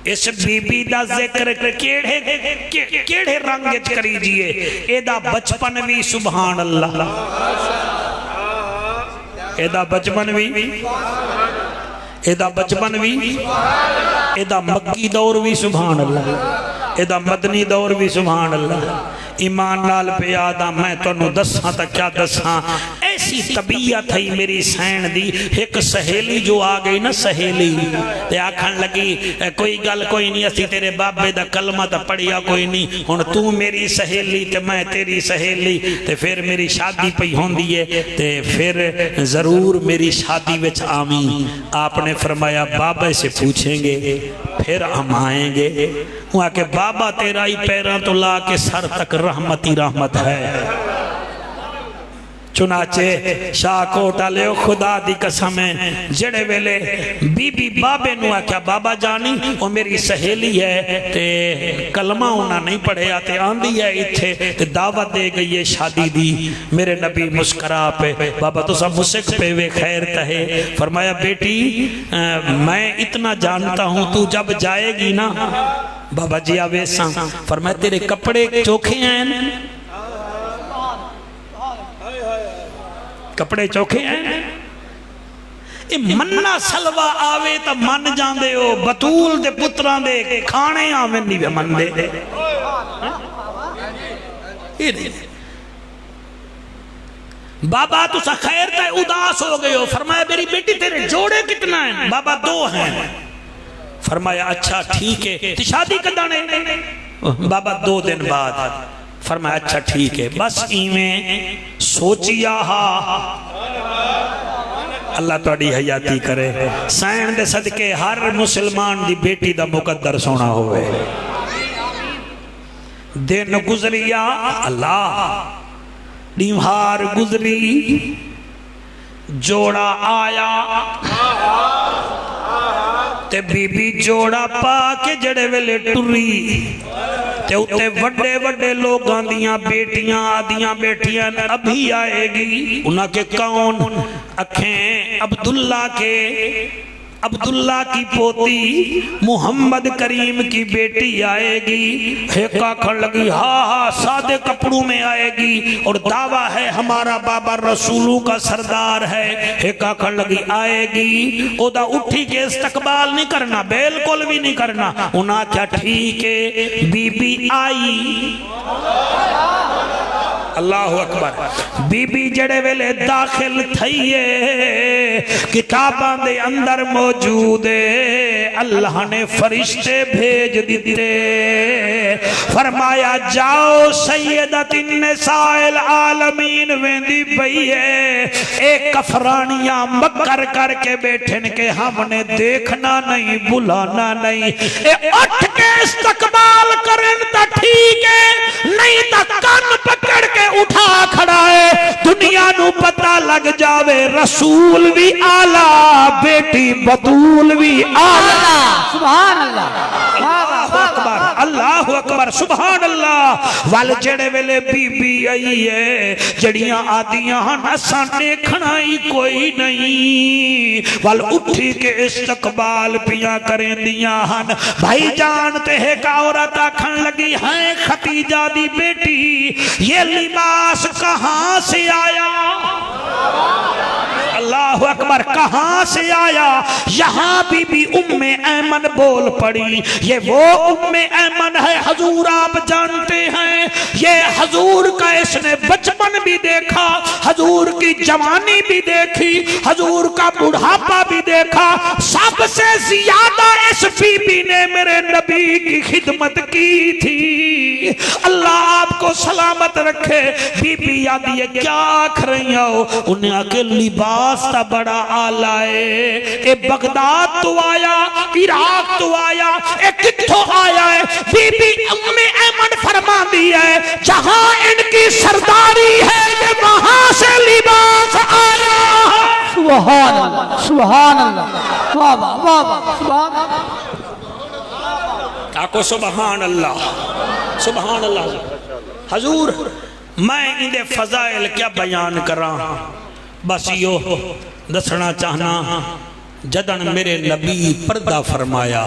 اس بی بی دا ذکر کیڑے رنگ کریجئے اے دا بچپن بھی سبحان اللہ اے دا بچپن بھی اے دا بچپن بھی اے دا مکی دور بھی سبحان اللہ اے دا مدنی دور بھی سبحان اللہ ایمان نال پہ آدھا میں تو انہوں دساں تا کیا دساں ایسی طبیعت ہے میری سین دی ایک سہیلی جو آگئی نا سہیلی تے آکھن لگی کوئی گل کوئی نہیں اسی تیرے بابے دا کلمہ تا پڑھیا کوئی نہیں ہن تو میری سہیلی تے میں تیری سہیلی تے پھر میری شادی پہ ہون دیئے تے پھر ضرور میری شادی وچ آمین آپ نے فرمایا بابا سے پوچھیں گے پھر ہم آئیں گے وہاں کہ بابا تیرا ہی پیران تو لا کے سر تک رحمتی رحمت ہے چنانچہ شاہ کوٹا لے خدا دی قسم ہے جڑے ویلے بی بی بابے نوا کیا بابا جانی وہ میری سہیلی ہے تے کلمہ انہاں نہیں پڑھے آتے آندھی ہے اتھے تے دعوت دے گئی ہے شادی دی میرے نبی مسکرا پہ بابا تو سب مسک پہ وے خیر تہے فرمایا بیٹی میں اتنا جانتا ہوں تو جب جائے گی نا بابا جی آویساں فرمایا تیرے کپڑے چوکھے ہیں کپڑے چوکھے ہیں اے منہ سلوہ آوے تا من جان دے ہو بطول دے پتران دے کھانے آوے نہیں بے من دے بابا تو سا خیر تا اداس ہو گئے ہو فرمایا میری بیٹی تیرے جوڑے کتنا ہیں بابا 2 ہیں فرمایا اچھا ٹھیک ہے شادی کدانے بابا 2 دن بعد فرمایا اچھا ٹھیک ہے بس ایویں سوچیا ہا اللہ توڑی حیاتی کرے سائن دے صدقے ہر مسلمان دی بیٹی دا مقدر سونا ہوئے دن گزریا اللہ دیمہار گزری جوڑا آیا تے بی بی جوڑا پا کے جڑے ویلے ٹری تے اتے وڈے وڈے لوگاں دیاں بیٹیاں آدیاں بیٹیاں ابھی آئے گی انہاں کے کون اکھیں عبداللہ کی پوتی محمد کریم کی بیٹی آئے گی پھیکا کھڑ لگی ہاں سادے کپڑوں میں آئے گی اور دعویٰ ہے ہمارا بابا رسولوں کا سردار ہے پھیکا کھڑ لگی آئے گی او دا اٹھی کے استقبال نہیں کرنا بالکل بھی نہیں کرنا انہاں کیا ٹھیک ہے بی بی آئی اللہ اکبر بی بی جڑے ویلے داخل تھئیے کتاباں دے اندر موجود ہے اللہ نے فرشتے بھیج دیتے فرمایا جاؤ سیدت النساء العالمین ویندی بھئی ہے ایک کفرانیاں مکر کر کے بیٹھن کے ہم نے دیکھنا نہیں بلانا نہیں اے اٹھ کے استقبال کرن تا ٹھیک ہے نہیں تا کن پکڑ کے اٹھا کھڑا ہے دنیا نو پتہ لگ جاوے رسول بھی آلہ بیٹی بطول بھی آلہ سبحان اللہ اللہ اکبر اکبر سبحان اللہ وال جڑے ویلے بی بی آئی ہے جڑیاں آدیاں ہن اساں دیکھنا ہی کوئی نہیں وال اٹھی کے استقبال پیاں کریں دیاں ہن بھائی جان تے ایک عورت آکھن لگی ہے ختیجہ دی بیٹی یہ لباس کہاں سے آیا اللہ اکبر کہاں سے آیا یہاں بی ام ایمن بول پڑی یہ وہ ام ایمن ہے حضور آپ جانتے ہیں یہ حضور کا اس نے بچپن بھی دیکھا حضور کی جوانی بھی دیکھی حضور کا بڑھاپا بھی دیکھا سب سے زیادہ اس بی بی نے میرے نبی کی خدمت کی تھی اللہ آپ کو سلامت رکھے بی بی یاد یہ کیا آکھ رہی ہو انہیں آکے لباس تا بڑا آلہ ہے اے بغداد تو آیا عراق تو آیا اے کتھو آیا ہے بی بی ام ایمن فرما دی ہے جہاں ان کی سرداری ہے یہ وہاں سے لباس آیا سبحان اللہ سبحان اللہ واہ واہ واہ واہ سبحان اللہ آکو سبحان اللہ سبحان اللہ حضور میں اندے فضائل کیا بیان کراں بس یو دسنا چاہنا جدن میرے نبی پردہ فرمایا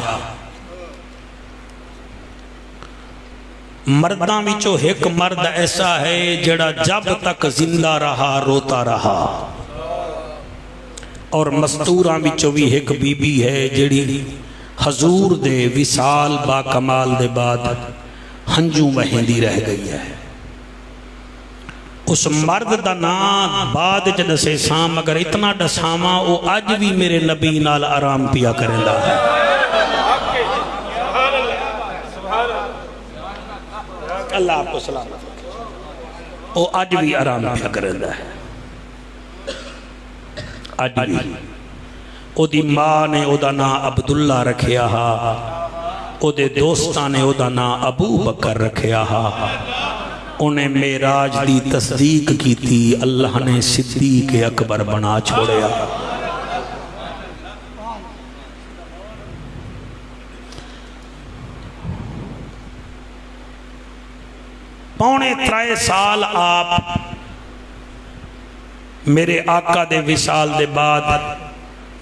مرداں وچوں ایک مرد ایسا ہے جڑا جب تک زندہ رہا روتا رہا اور مستوراں وچوں بھی ایک بی بی ہے جڑی حضور دے وصال با کمال دے بعد ہنجوں وہندی رہ گئی ہے اس مرد دا نام بعد جدسے سام مگر اتنا ڈساما وہ آج بھی میرے نبی نال آرام پیا کریں دا ہے اللہ آپ کو سلامت رکھے وہ آج بھی آرام پیا کریں دا ہے آج بھی او دی ماں نے او دا نا عبداللہ رکھیا ہا او دے دوستان نے او دا نا ابو بکر رکھیا ہا انہیں معراج دی تصدیق کی تھی اللہ نے صدیق اکبر بنا چھوڑیا پونے 3 سال آپ میرے آقا دے وصال دے بعد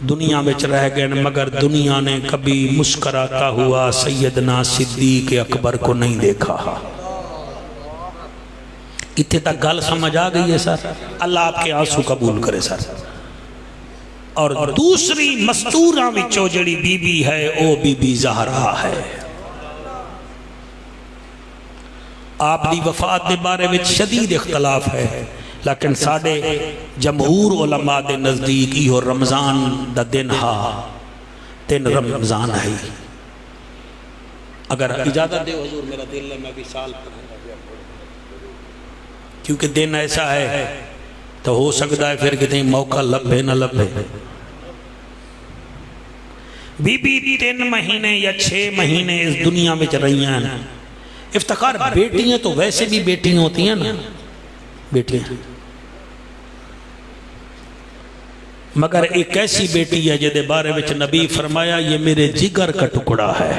دنیا میں رہ گئے مگر دنیا نے کبھی مسکراتا ہوا سیدنا صدیق اکبر کو نہیں دیکھا اتنے تک گل سمجھ آ گئی ہے سر اللہ آپ کے آنسو قبول کرے سر اور دوسری مستوراں وچوں جڑی بی بی ہے او بی بی زہرا ہے آپ دی وفات دے بارے وچ شدید اختلاف ہے لیکن ساڑے جمہور علماء دے نزدیک ایہو رمضان دا دن ہا 3 رمضان ہے اگر اجازت دے حضور میرا دل ہے میں بھی سال پڑھوں کیونکہ دن ایسا ہے تو ہو سکتا ہے پھر کتنی موقع لبھے نہ لبھے بی بی 3 مہینے یا 6 مہینے اس دنیا میں چل رہی ہیں افتخار بیٹیاں تو ویسے بھی بیٹیاں ہوتی ہیں نا بیٹیاں مگر ایک ایسی بیٹی ہے جدے بارے وچ نبی فرمایا یہ میرے جگر کا ٹکڑا ہے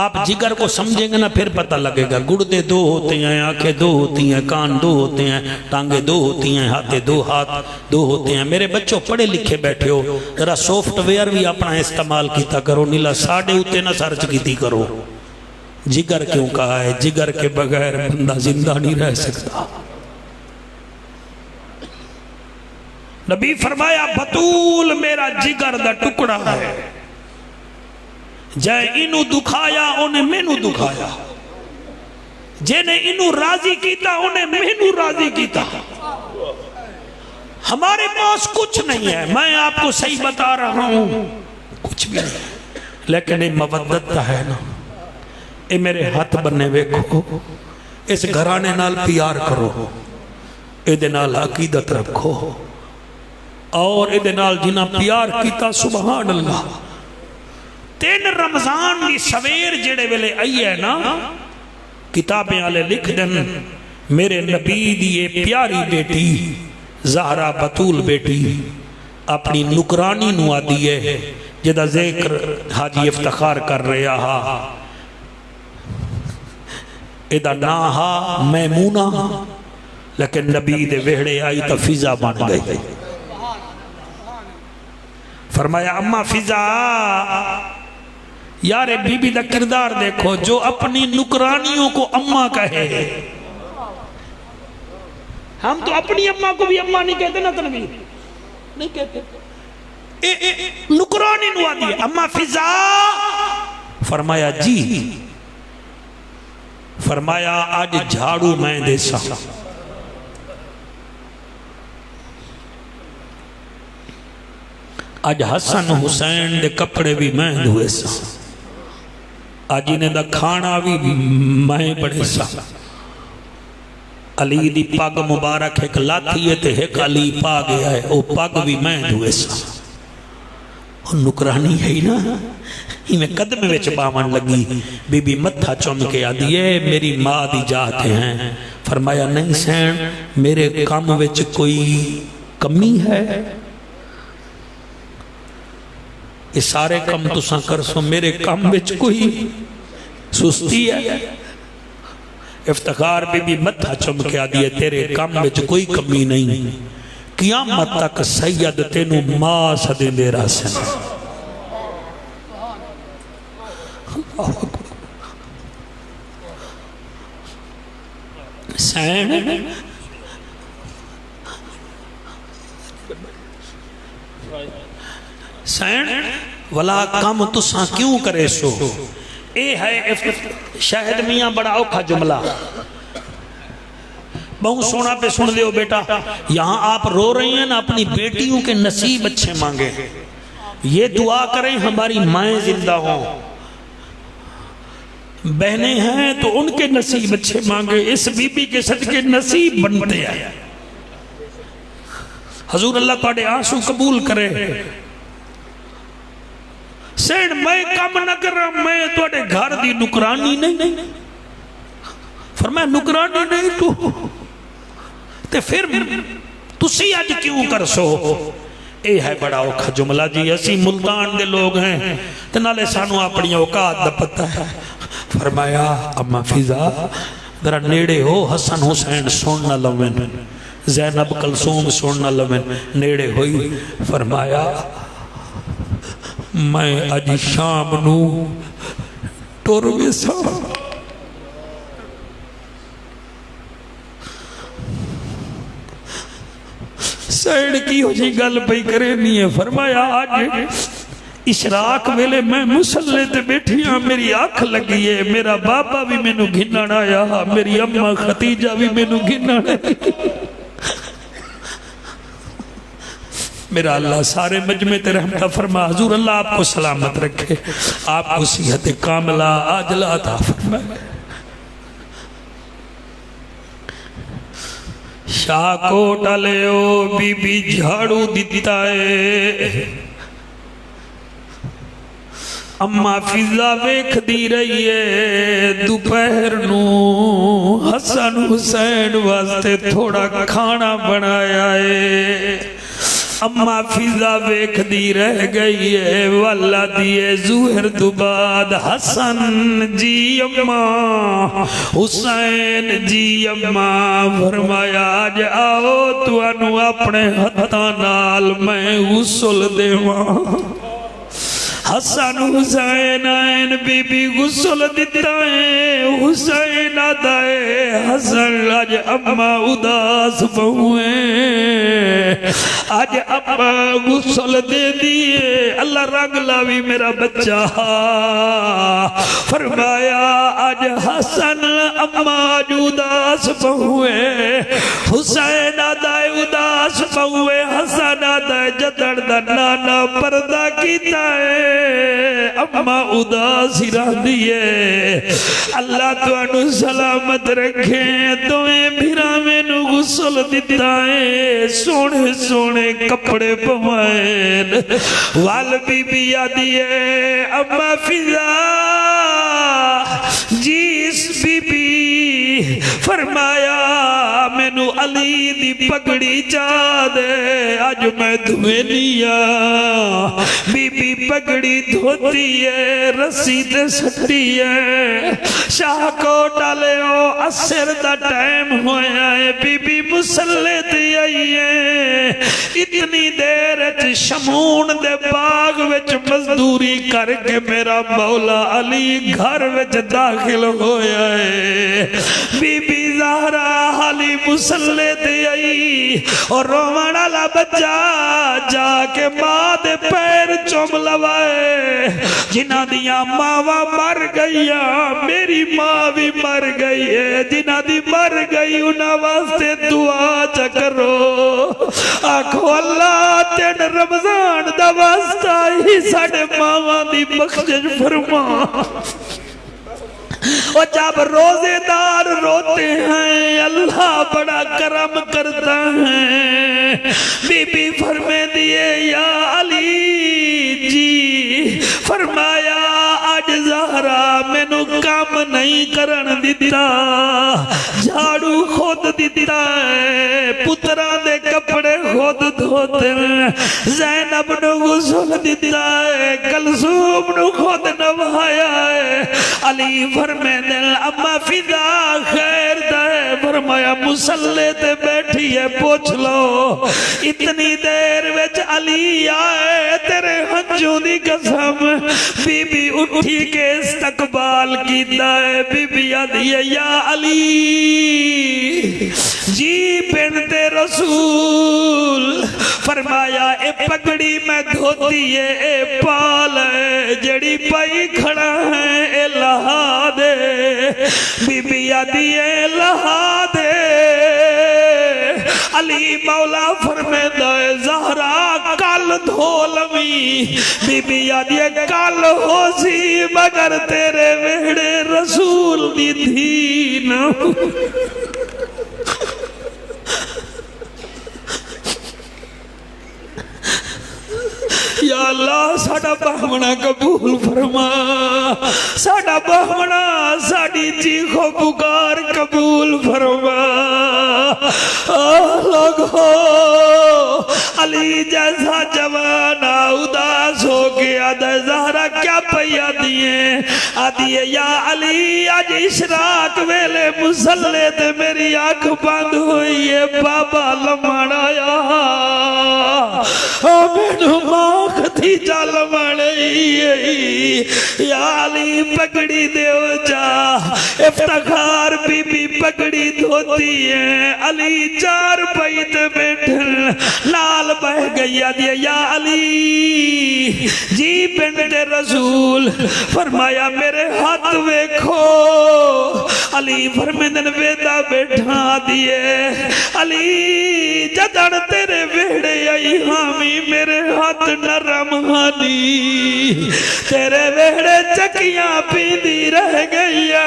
آپ جگر کو سمجھیں گے نا پھر پتہ لگے گا گردے 2 ہوتے ہیں آنکھیں 2 ہوتی ہیں کان 2 ہوتے ہیں ٹانگیں 2 ہوتی ہیں ہاتھیں 2 ہاتھ 2 ہوتے ہیں میرے بچوں پڑھے لکھے بیٹھے ہو ذرا سافٹ ویئر بھی اپنا استعمال کیتا کرو نیلا ساڑھے ہوتے نہ سرچ کیتی کرو جگر کیوں کہا ہے جگر کے بغیر بندہ زندہ نہیں رہ سکتا نبی فرمایا بطول میرا جگر دا ٹکڑا ہے جائے انہوں دکھایا انہیں مینوں دکھایا جنہیں انہوں راضی کیتا انہیں مینوں راضی کیتا ہمارے پاس کچھ نہیں ہے میں آپ کو صحیح بتا رہا ہوں کچھ بھی نہیں لیکن یہ مودت ہے نا اے میرے ہاتھ بننے ویکھو اس گھرانے نال پیار کرو اے دے نال عقیدت رکھو اور اے دے نال جنہ پیار کیتا سبحان اللہ 3 رمضان دی سویر جڑے ویلے آئی ہے نا کتابیں آلے لکھ دن میرے نبی دی یہ پیاری بیٹی زہرا بطول بیٹی اپنی نکرانی نو آدھی ہے جدا ذکر حاجی افتخار کر رہا ہا ادا نا ہا میمونہ لیکن نبی دے وہڑے آئی تا فضا بن گئی فرمایا اما فضا یار بی بی دا کردار دیکھو جو اپنی نکرانیوں کو اما کہے ہم تو اپنی اما کو بھی اما نہیں کہتے نا تنبی نہیں کہتے نکرانی نوا دی اما فضا فرمایا جی فرمایا آج جھاڑو میں دے سا آج حسن حسین دے کپڑے بھی میں دھوئے سا آج انہیں دا کھانا بھی میں بڑے سا علی دی پاگ مبارک ایک لاتی ہے تے ایک علی پا گیا ہے او پاگ بھی میں دھوئے سا وہ نکرانی ہے نا ہی میں قدم وچ باون لگی بی بی متھا چوم کے آدھی ہے میری ماں دی جاتے ہیں فرمایا نہیں سین میرے کام وچ کوئی کمی ہے یہ سارے کم تساں کر سو میرے کام وچ کوئی سستی ہے افتخار بی بی متھا چم کے آدھی ہے تیرے کام وچ کوئی کمی نہیں قیامت تک سید تینو ماں صدے دے رہا سن سین سین ولا کام تساں کیوں کرے سو اے ہے شاہد میاں بڑا اوکھا جملہ بہت سونا پہ سن لیو بیٹا یہاں آپ رو رہے ہیں نا اپنی بیٹیوں کے نصیب اچھے مانگے یہ دعا کریں ہماری مائیں زندہ ہوں بہنیں ہیں تو ان کے نصیب اچھے مانگے اس بی بی کے صدقے نصیب بنتے ہیں حضور اللہ تواڈے آنسو قبول کرے سین میں کم نہ کر رہا میں تواڈے گھر دی نکرانی نہیں فرمایا نکرانی نہیں تو تے پھر تسی آج کیوں کر سو اے ہے بڑا اوکھا جملہ جی اسی ملتان دے لوگ ہیں تے نالے سانو اپنی اوقات دا پتہ ہے فرمایا اما فضا ذرا نیڑے ہو حسن حسین سننا لوین زینب کلثوم سننا لوین نیڑے ہوئی فرمایا میں اج شام نو ٹر ویسا سیڑ کی ہو جی گل پئی کرے نہیں ہے فرمایا آج اشراق ویلے میں مسلح تے بیٹھی ہاں میری آنکھ لگی ہے میرا بابا بھی میں نو گھنن آیا میری اماں خدیجہ بھی میں نو گھنن آیا میرا اللہ سارے مجمع تے رحمتہ فرما حضور اللہ آپ کو سلامت رکھے آپ کو صحت کاملہ عاجلہ عطا فرمائے شاہ کو ٹلیو بی بی جھاڑو دیتا ہے اما فضا ویکھ دی رہی ہے دوپہر نو حسن حسین واسطے تھوڑا کھانا بنایا ہے اما فضا ویکھ دی رہ گئی ہے والا دیئے زہر تو بعد حسن جی اما حسین جی اما فرمایا آج آؤ تو انو اپنے ہتھاں نال میں غسل دیواں حسن حسین آئین بی بی غسل دیتا ہے حسین آدھائے حسن آج اما اداس بہوئے آج اما غسل دے دیئے اللہ رنگ لاوی میرا بچہ فرمایا آج حسن اما آج اداس بہوئے حسین آدھائے اداس بہوئے حسن آدھائے جدڑ دا نانا پردہ کیتا ہے اما اداسی رہ دیئے اللہ تو انو سلامت رکھیں تویں بھیرا میں نو غسل دیتا ہے سونے سونے کپڑے پوائن وال بی بی یادی ہے اما فضا جیس بی بی فرمایا مینو علی دی پگڑی چا دے اج میں دھوینیا بی بی پگڑی دھوتی ہے رسی تے سٹی ہے شاہ کو ڈالیو اثر دا ٹائم ہویا ہے بی بی مسلے تے آئی ہے اتنی دیر شمون دے باغ وچ مزدوری کر کے میرا مولا علی گھر وچ داخل ہویا ہے بی بی زہرا علی مسلے تے آئی اور رومن والا بچہ جا کے ماں دے پیر چوم لوائے جنہ دیا ماوا مر گئی میری ماں بھی مر گئی ہے جنہ دی مر گئی انہاں واسطے دعا چکرو آکھو اللہ تین رمضان دا واسطہ ہی ساڑے ماں دی بخشش فرما اور جب روزے دار روتے ہیں اللہ بڑا کرم کرتا ہے بی بی فرمے دیے یا علی جی فرمایا آج زہرا مینو کام نہیں کرن دیتا جھاڑو خود دیتا ہے پترا دے کپڑے خود دھوتے ہیں زینب نو غسل دیتا ہے کلثوم نو خود نوایا ہے علی فرمے دل اما فضا خیر دے فرمایا مسلے تے بیٹھی ہے پوچھ لو اتنی دیر وچ علی آئے تیرے ہنجوں دی قسم بی بی اٹھی کے استقبال کیتا ہے بی بی آدھی ہے یا علی جی بنت رسول فرمایا اے پگڑی میں دھوتی ہے اے پال ہے جڑی پائی کھڑا ہے اے لہا دے بی بی آدھی ہے لہا دے علی مولا فرمے دے زہرا کل دھولوی بی بی آدھی ہے کل ہو سی مگر تیرے ویڑے رسول دی دین یا اللہ ساڑا بہمنا قبول فرما ساڑا بہمنا ساڑی چیخو پکار قبول فرما لوگو علی جیسا جوانا اداس ہو گیا دے زہرا کیا پئی آدھی ہے یا علی آج اشراق ویلے مسلے دے میری آنکھ بند ہوئی ہے بابا لمڑا میرے ماں تھی چال مڑی یا علی پگڑی دیو جا افتخار بی بی پگڑی دھوتی ہے علی چار پیت بیٹھن نال بہ گئی آدھی یا علی جی بنت رسول فرمایا میرے ہاتھ ویکھو علی فرمیدن ویدہ بیٹھا دیئے علی جدڑ تیرے ویڑے آئی ہامی میرے ہاتھ نرم ہانی تیرے ویڑے چکیاں پیدی رہ گئیا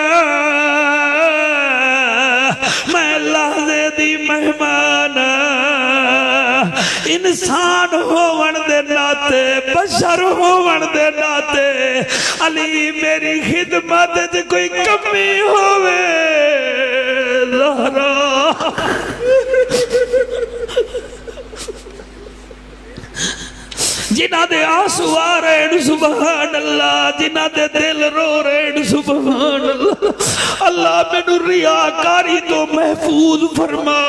میں لحظے دی مہمان انسان ہوون دے ناتے بشر ہوون دے ناتے علی میری خدمت جے کوئی کمی ہوئے زہرا جنہ دے آنسو آ رہے ہیں سبحان اللہ جنہ دے دل رو رہے ہیں سبحان اللہ اللہ میں ریاکاری تو محفوظ فرما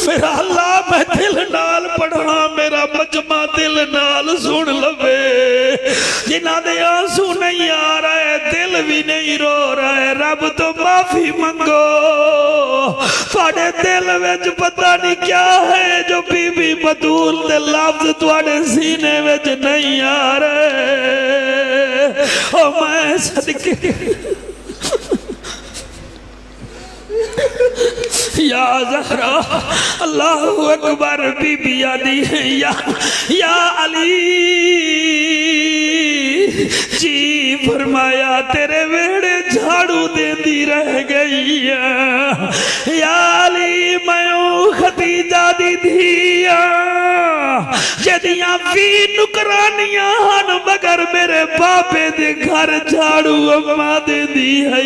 میرا اللہ میں دل نال پڑھا میرا مجمع دل نال سن لوے جنہ دے آنسو نہیں آ رہے دل بھی نہیں رو رہے رب تو معافی منگو تھوڑے دل وچ پتہ نہیں کیا ہے جو بی بی بطول دے لفظ تھوڑے سینے وچ نہیں آ رہے او میں صدقے یا زہرا اللہ اکبر بی بی آدھی ہے یا علی جی فرمایا تیرے ویڑے جھاڑو دے دی رہ گئی یا علی میں ختیجہ دی دھیا جدیاں بھی نکرانیاں ہن مگر میرے باپے دے گھر جھاڑو اما دے دی ہے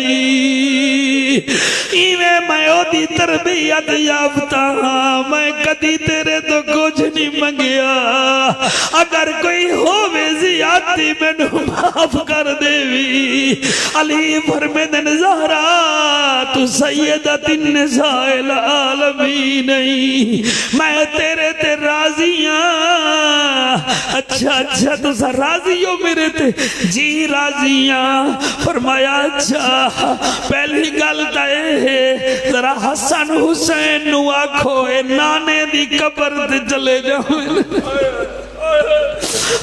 ایویں میں او دی تربیت یافتہ ہاں میں کدی تیرے تو کچھ نہیں منگیا اگر کوئی ہووے زیادتی مینوں معاف کر دیوی علی فرمیندن زہرا تو سیدۃ النساء العالمین نہیں میں تیرے تے راضیاں اچھا تو سا راضی ہو میرے تے جی راضیاں فرمایا اچھا پہلی گل ہے ذرا حسن حسین نو آکھو اے نانے دی قبر تے چلے جاؤں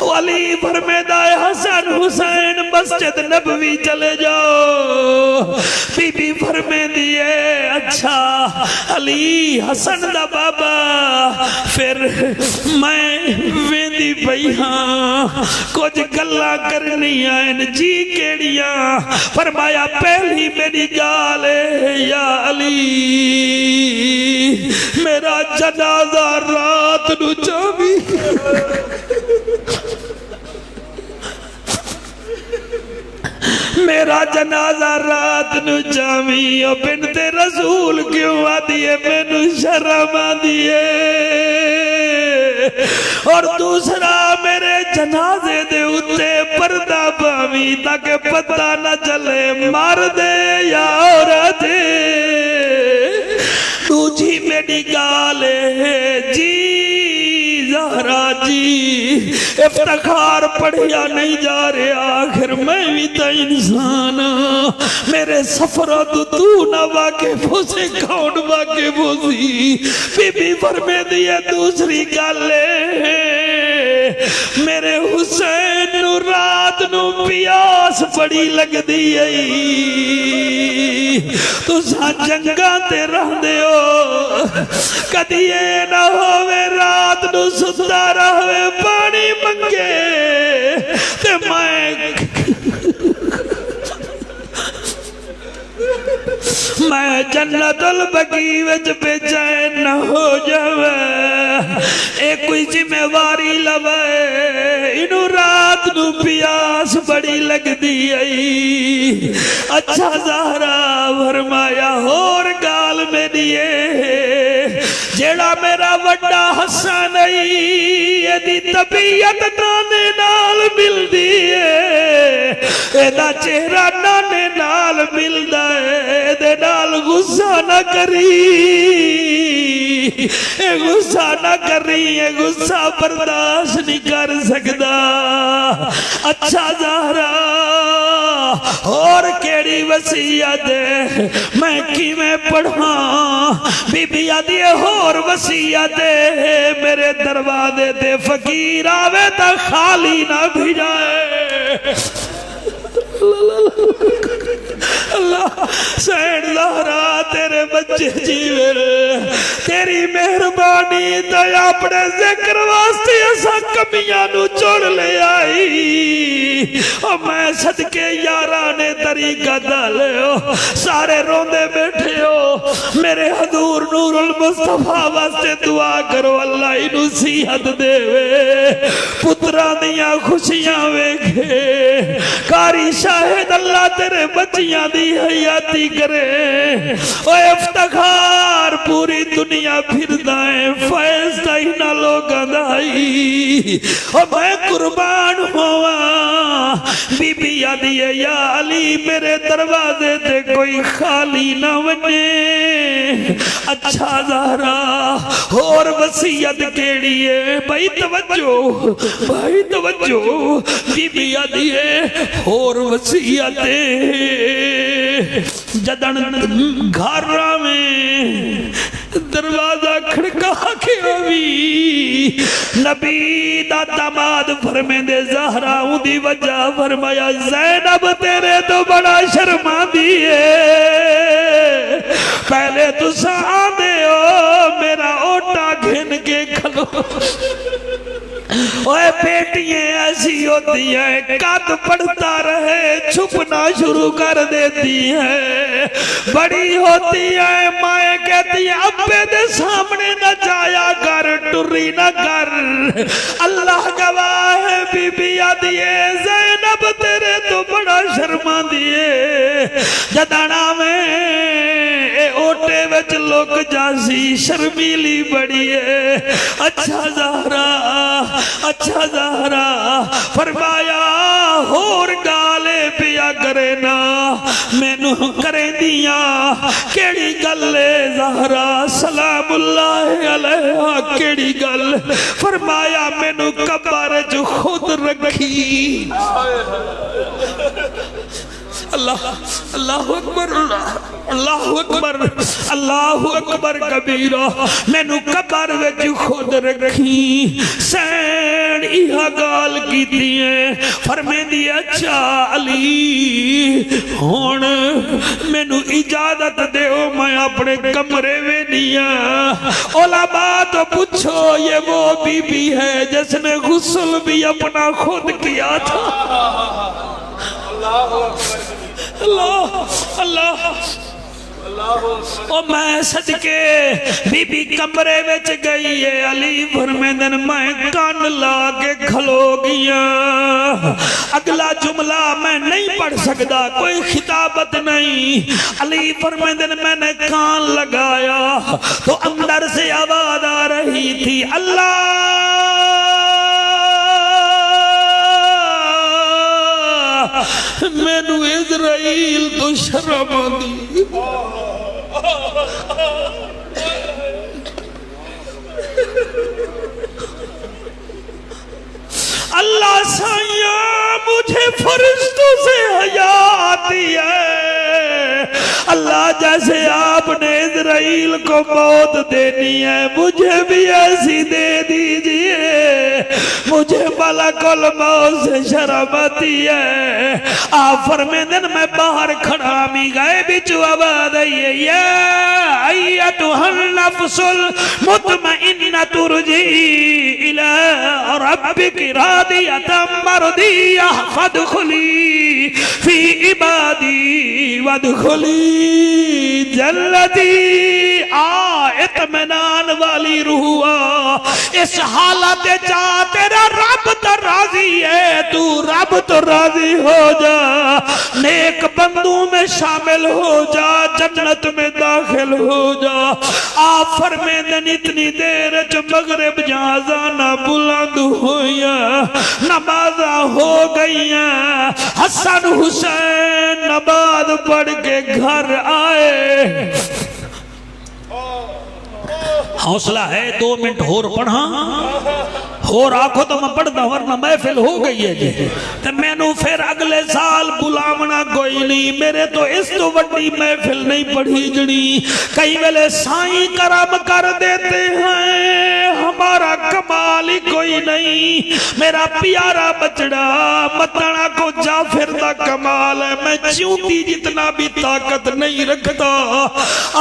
علی فرمیدا ہے حسن حسین مسجد نبوی چلے جاؤ بی بی فرمیدی ہے اچھا علی حسن دا بابا پھر میں ویندی پئی ہاں کچھ گلاں کرنی آئین جی کیڑیاں فرمایا پہلی میری گال ہے یا علی میرا جنازہ رات نو جاوی میرا جنازہ رات نو جاوی او بنت رسول کیوں آدیے مینو شرم آدیے اور دوسرا میرے جنازے دے اتے پردہ پاوی تاکہ پتہ نہ چلے مرد یا عورت دوجی میری گالے جی زہرا جی افتخار پڑھیا نہیں جا رہے آخر میں بھی تا انسان میرے سفرہ تو نہ واقف ہو سے کون واقف ہو سی بی بی فرمے دیا دوسری گالے میرے حسین نو رات نو پیاس بڑی لگ دیئی تو سا جنگاں تے رہ دے ہو کدی اے نہ ہوئے رات نو ستا رہے پانی منگے تے میں جنت البقیع وچ بے چین نہ ہو جاوے ایک کوئی ذمہ واری لوے انہوں رات نو پیاس بڑی لگ دی آئی اچھا زہرا فرمایا اور گال میں دیئے جیڑا میرا وڈا حسن آئی یہ دی طبیعت نانے نال مل دیئے ایدہ چہرہ نانے نال مل دائے دے نال غصہ نہ کری اے غصہ نہ کری اے غصہ برداشت نہیں کر سکتا اچھا زہرا اور کیڑی وسیعت ہے میں کی میں پڑھاں بی بی آدھی اور وسیعت ہے میرے دروازے تے فقیر آوے تا خالی نہ بھی جائے اللہ سین زہرا تیرے بچے جیوے تیری مہربانی تو اپنے ذکر واسطے ایسا کمیاں نو چھوڑ لے آئی اور میں صدقے یارانے طریقہ ڈالے ہو سارے روندے بیٹھے ہو میرے حضور نور المصطفیٰ واسطے دعا کرو اللہ انہوں صحت دے وے پتران دیاں خوشیاں ویکھے کاری شاہد اللہ تیرے بچیاں دی حیاتی کرے اے افتخار پوری دنیا پھر دائیں فیض دائنہ لوگاں دائی اور میں قربان ہوا بی بی آدھیے یا علی میرے دروازے تے کوئی خالی نہ ونے اچھا زہرا اور وسیعت کیڑیے بھائی توجہ بی بی آدھیے اور وسیعت جدن گھارا میں دروازہ کھڑکا کے ہوئی نبی دا داماد فرمے دے زہرا ہوں دی وجہ فرمایا زینب تیرے تو بڑا شرما دیئے پہلے تو ساں دے ہو میرا اوٹا گھن کے کھلو اوے بیٹیاں ایسی ہوتی ہیں قد پڑھتا رہے چھپنا شروع کر دیتی ہیں بڑی ہوتی ہیں مائیں کہتی ہیں ابے دے سامنے نہ جایا کر ٹری نہ کر اللہ گواہ ہے بی بی آدھیے زینب تیرے تو بڑا شرما دیئے جدانا میں وچ لوک جاسی شرمیلی بڑی ہے اچھا زہرا فرمایا ہور گالے پیا کرے نا مینو کریں دیاں کیڑی گلے زہرا سلام اللہ علیہ کیڑی گل فرمایا مینو قبر جو خود رکھی اللہ اکبر اللہ اکبر کبیرہ مینو قبر وچ خود رکھی سین ایہا گال کی دیئے فرمے دی اچھا علی ہون مینو اجازت دیو میں اپنے کمرے میں دیا علماء تو پوچھو یہ وہ بی بی ہے جس نے غسل بھی اپنا خود کیا تھا اللہ او میں صدقے بی بی کمرے وچ گئی ہے علی فرمیندن میں کان لا کے کھلو گیا اگلا جملہ میں نہیں پڑھ سکتا کوئی خطابت نہیں علی فرمیندن میں نے کان لگایا تو اندر سے آواز آ رہی تھی اللہ مینو اسرائیل تو شرم دی اللہ سائیاں مجھے فرشتوں سے حیا آتی ہے اللہ جیسے آپ نے اسرائیل کو موت دینی ہے مجھے بھی ایسی دے دیجئے مجھے ملک الموت سے شرم آتی ہے آپ فرمیندن میں باہر کھڑا می گئے بچو آباد آئیے یا ایتها النفس المطمئنة ترجعي إلى ربك راضية مرضية فادخلي في عبادي وادخلي جنتي اطمینان والی روح اس حالت جا تیرا رب تو راضی ہے تو رب تو راضی ہو جا نیک بندوں میں شامل ہو جا جنت میں داخل ہو جا آپ فرمیندن اتنی دیر جو مغرب جازانہ بلند ہویا نمازہ ہو گئیاں حسن حسین نماز پڑھ کے گھر آئے حوصلہ ہے 2 منٹ ہور پڑھا ہور آکھو تو میں پڑھتا ورنہ محفل ہو گئی ہے جی تو میں نو پھر اگلے سال بلامنا کوئی نہیں میرے تو اس تو وڈی محفل نہیں پڑھی جڑی کئی ویلے سائیں کرم کر دیتے ہیں ہمارا کمال ہی کوئی نہیں میرا پیارا بچڑا متنا کو جعفر دا کمال ہے میں چونٹی جتنا بھی طاقت نہیں رکھتا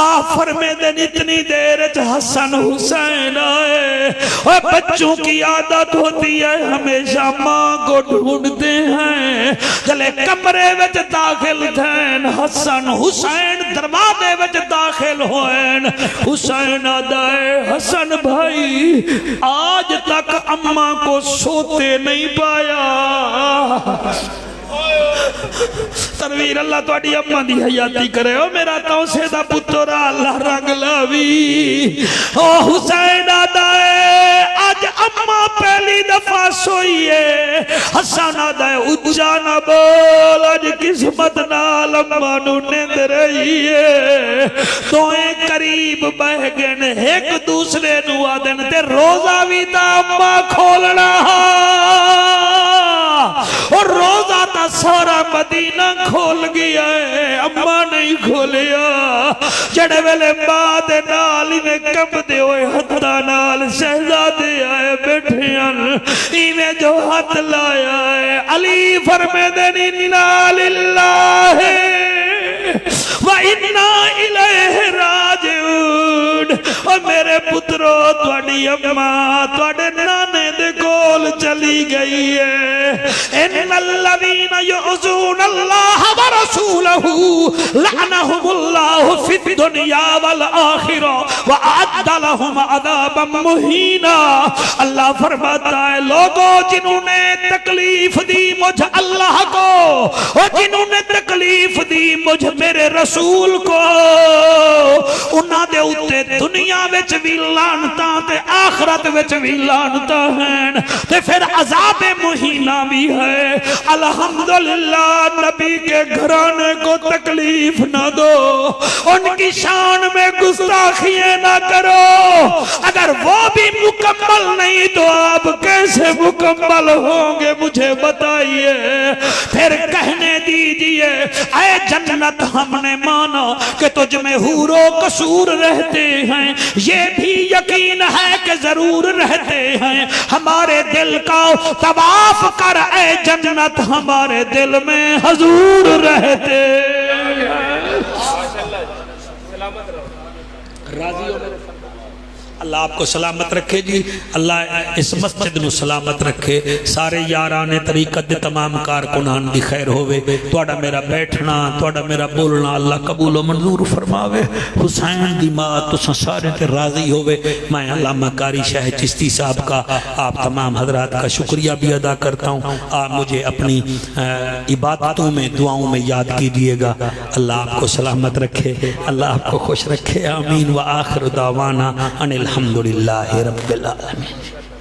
آفر میں دن اتنی دیر حسن حسین آئے اور بچوں کی عادت ہوتی ہے ہمیشہ ماں کو ڈھونڈتے ہیں جلے کمرے وچ داخل تھین حسن حسین دروازے وچ داخل ہوئن حسین آدھائے حسن بھائی آج تک اماں کو سوتے نہیں پایا تنویر اللہ تو اڈی اممہ دی حیاتی کرے او میرا توسے دا پترہ اللہ رنگ لاوی او حسین آدھائے آج اممہ پہلی دفعہ سوئیے حسن آدھائے اچھا نہ بول آج قسمت نال اممہ نو نیند رہیے دوئیں قریب بہگن ایک دوسرے نو آدھن تے روزہ بھی تا اممہ کھولنا اور روزہ تا سارا مدینہ کھول گیا ہے اممہ نہیں کھولیا جڑے ویلے بعد نالی میں کم دے ہوئے حتہ نال شہزادے آئے بیٹھے ایمیں جو ہاتھ لایا ہے علی فرمیدن اِنَّا لِلَّهِ وَإِنَّا إِلَيْهِ رَاجِعُونَ اور میرے پترو توڑی اممہ توڑے نانے دے گول چلی گئی ہے اِنَّ الَّذِينَ يُعْزُونَ اللَّهَ وَرَسُولَهُ لَعْنَهُمُ اللَّهُ فِي الدُّنْيَا وَالْآخِرَةِ وَأَعَدَّ لَهُمْ عَذَابًا مُهِينًا اللہ فرماتا ہے لوگوں جنہوں نے تکلیف دی مجھ اللہ کو اور جنہوں نے تکلیف دی مجھ میرے رسول کو انہاں وچ بھی لعنتاں تے آخرت وچ بھی لعنتاں ہیں تے پھر عذاب مہینہ بھی ہے۔ الحمدللہ نبی کے گھرانے کو تکلیف نہ دو، ان کی شان میں گستاخیاں نہ کرو، اگر وہ بھی مکمل نہیں تو آپ کیسے مکمل ہوں گے مجھے بتائیے۔ پھر کہنے دیجئے اے جنت ہم نے مانا کہ تجھ میں حور و قصور رہتے ہیں، یہ بھی یقین ہے کہ ضرور رہتے ہیں، ہمارے دل کا طواف کر اے جنت ہمارے دل میں حضور رہتے ہیں۔ راضی ہو؟ اللہ آپ کو سلامت رکھے جی، اللہ اس مسجد نو سلامت رکھے، سارے یاران طریقت دے تمام کارکنان دی خیر ہوئے، توڑا میرا بیٹھنا توڑا میرا بولنا اللہ قبول و منظور فرماوے۔ حسین دی ماں تساں سارے تے راضی ہوئے۔ میں علامہ قاری شاہ چشتی صاحب کا آپ تمام حضرات کا شکریہ بھی ادا کرتا ہوں۔ آپ مجھے اپنی عبادتوں میں دعاؤں میں یاد کیجئے گا۔ اللہ آپ کو سلامت رکھے، اللہ آپ کو خوش رکھے، آمین۔ وآخر دعوانا ان الحمدللہ رب العالمین۔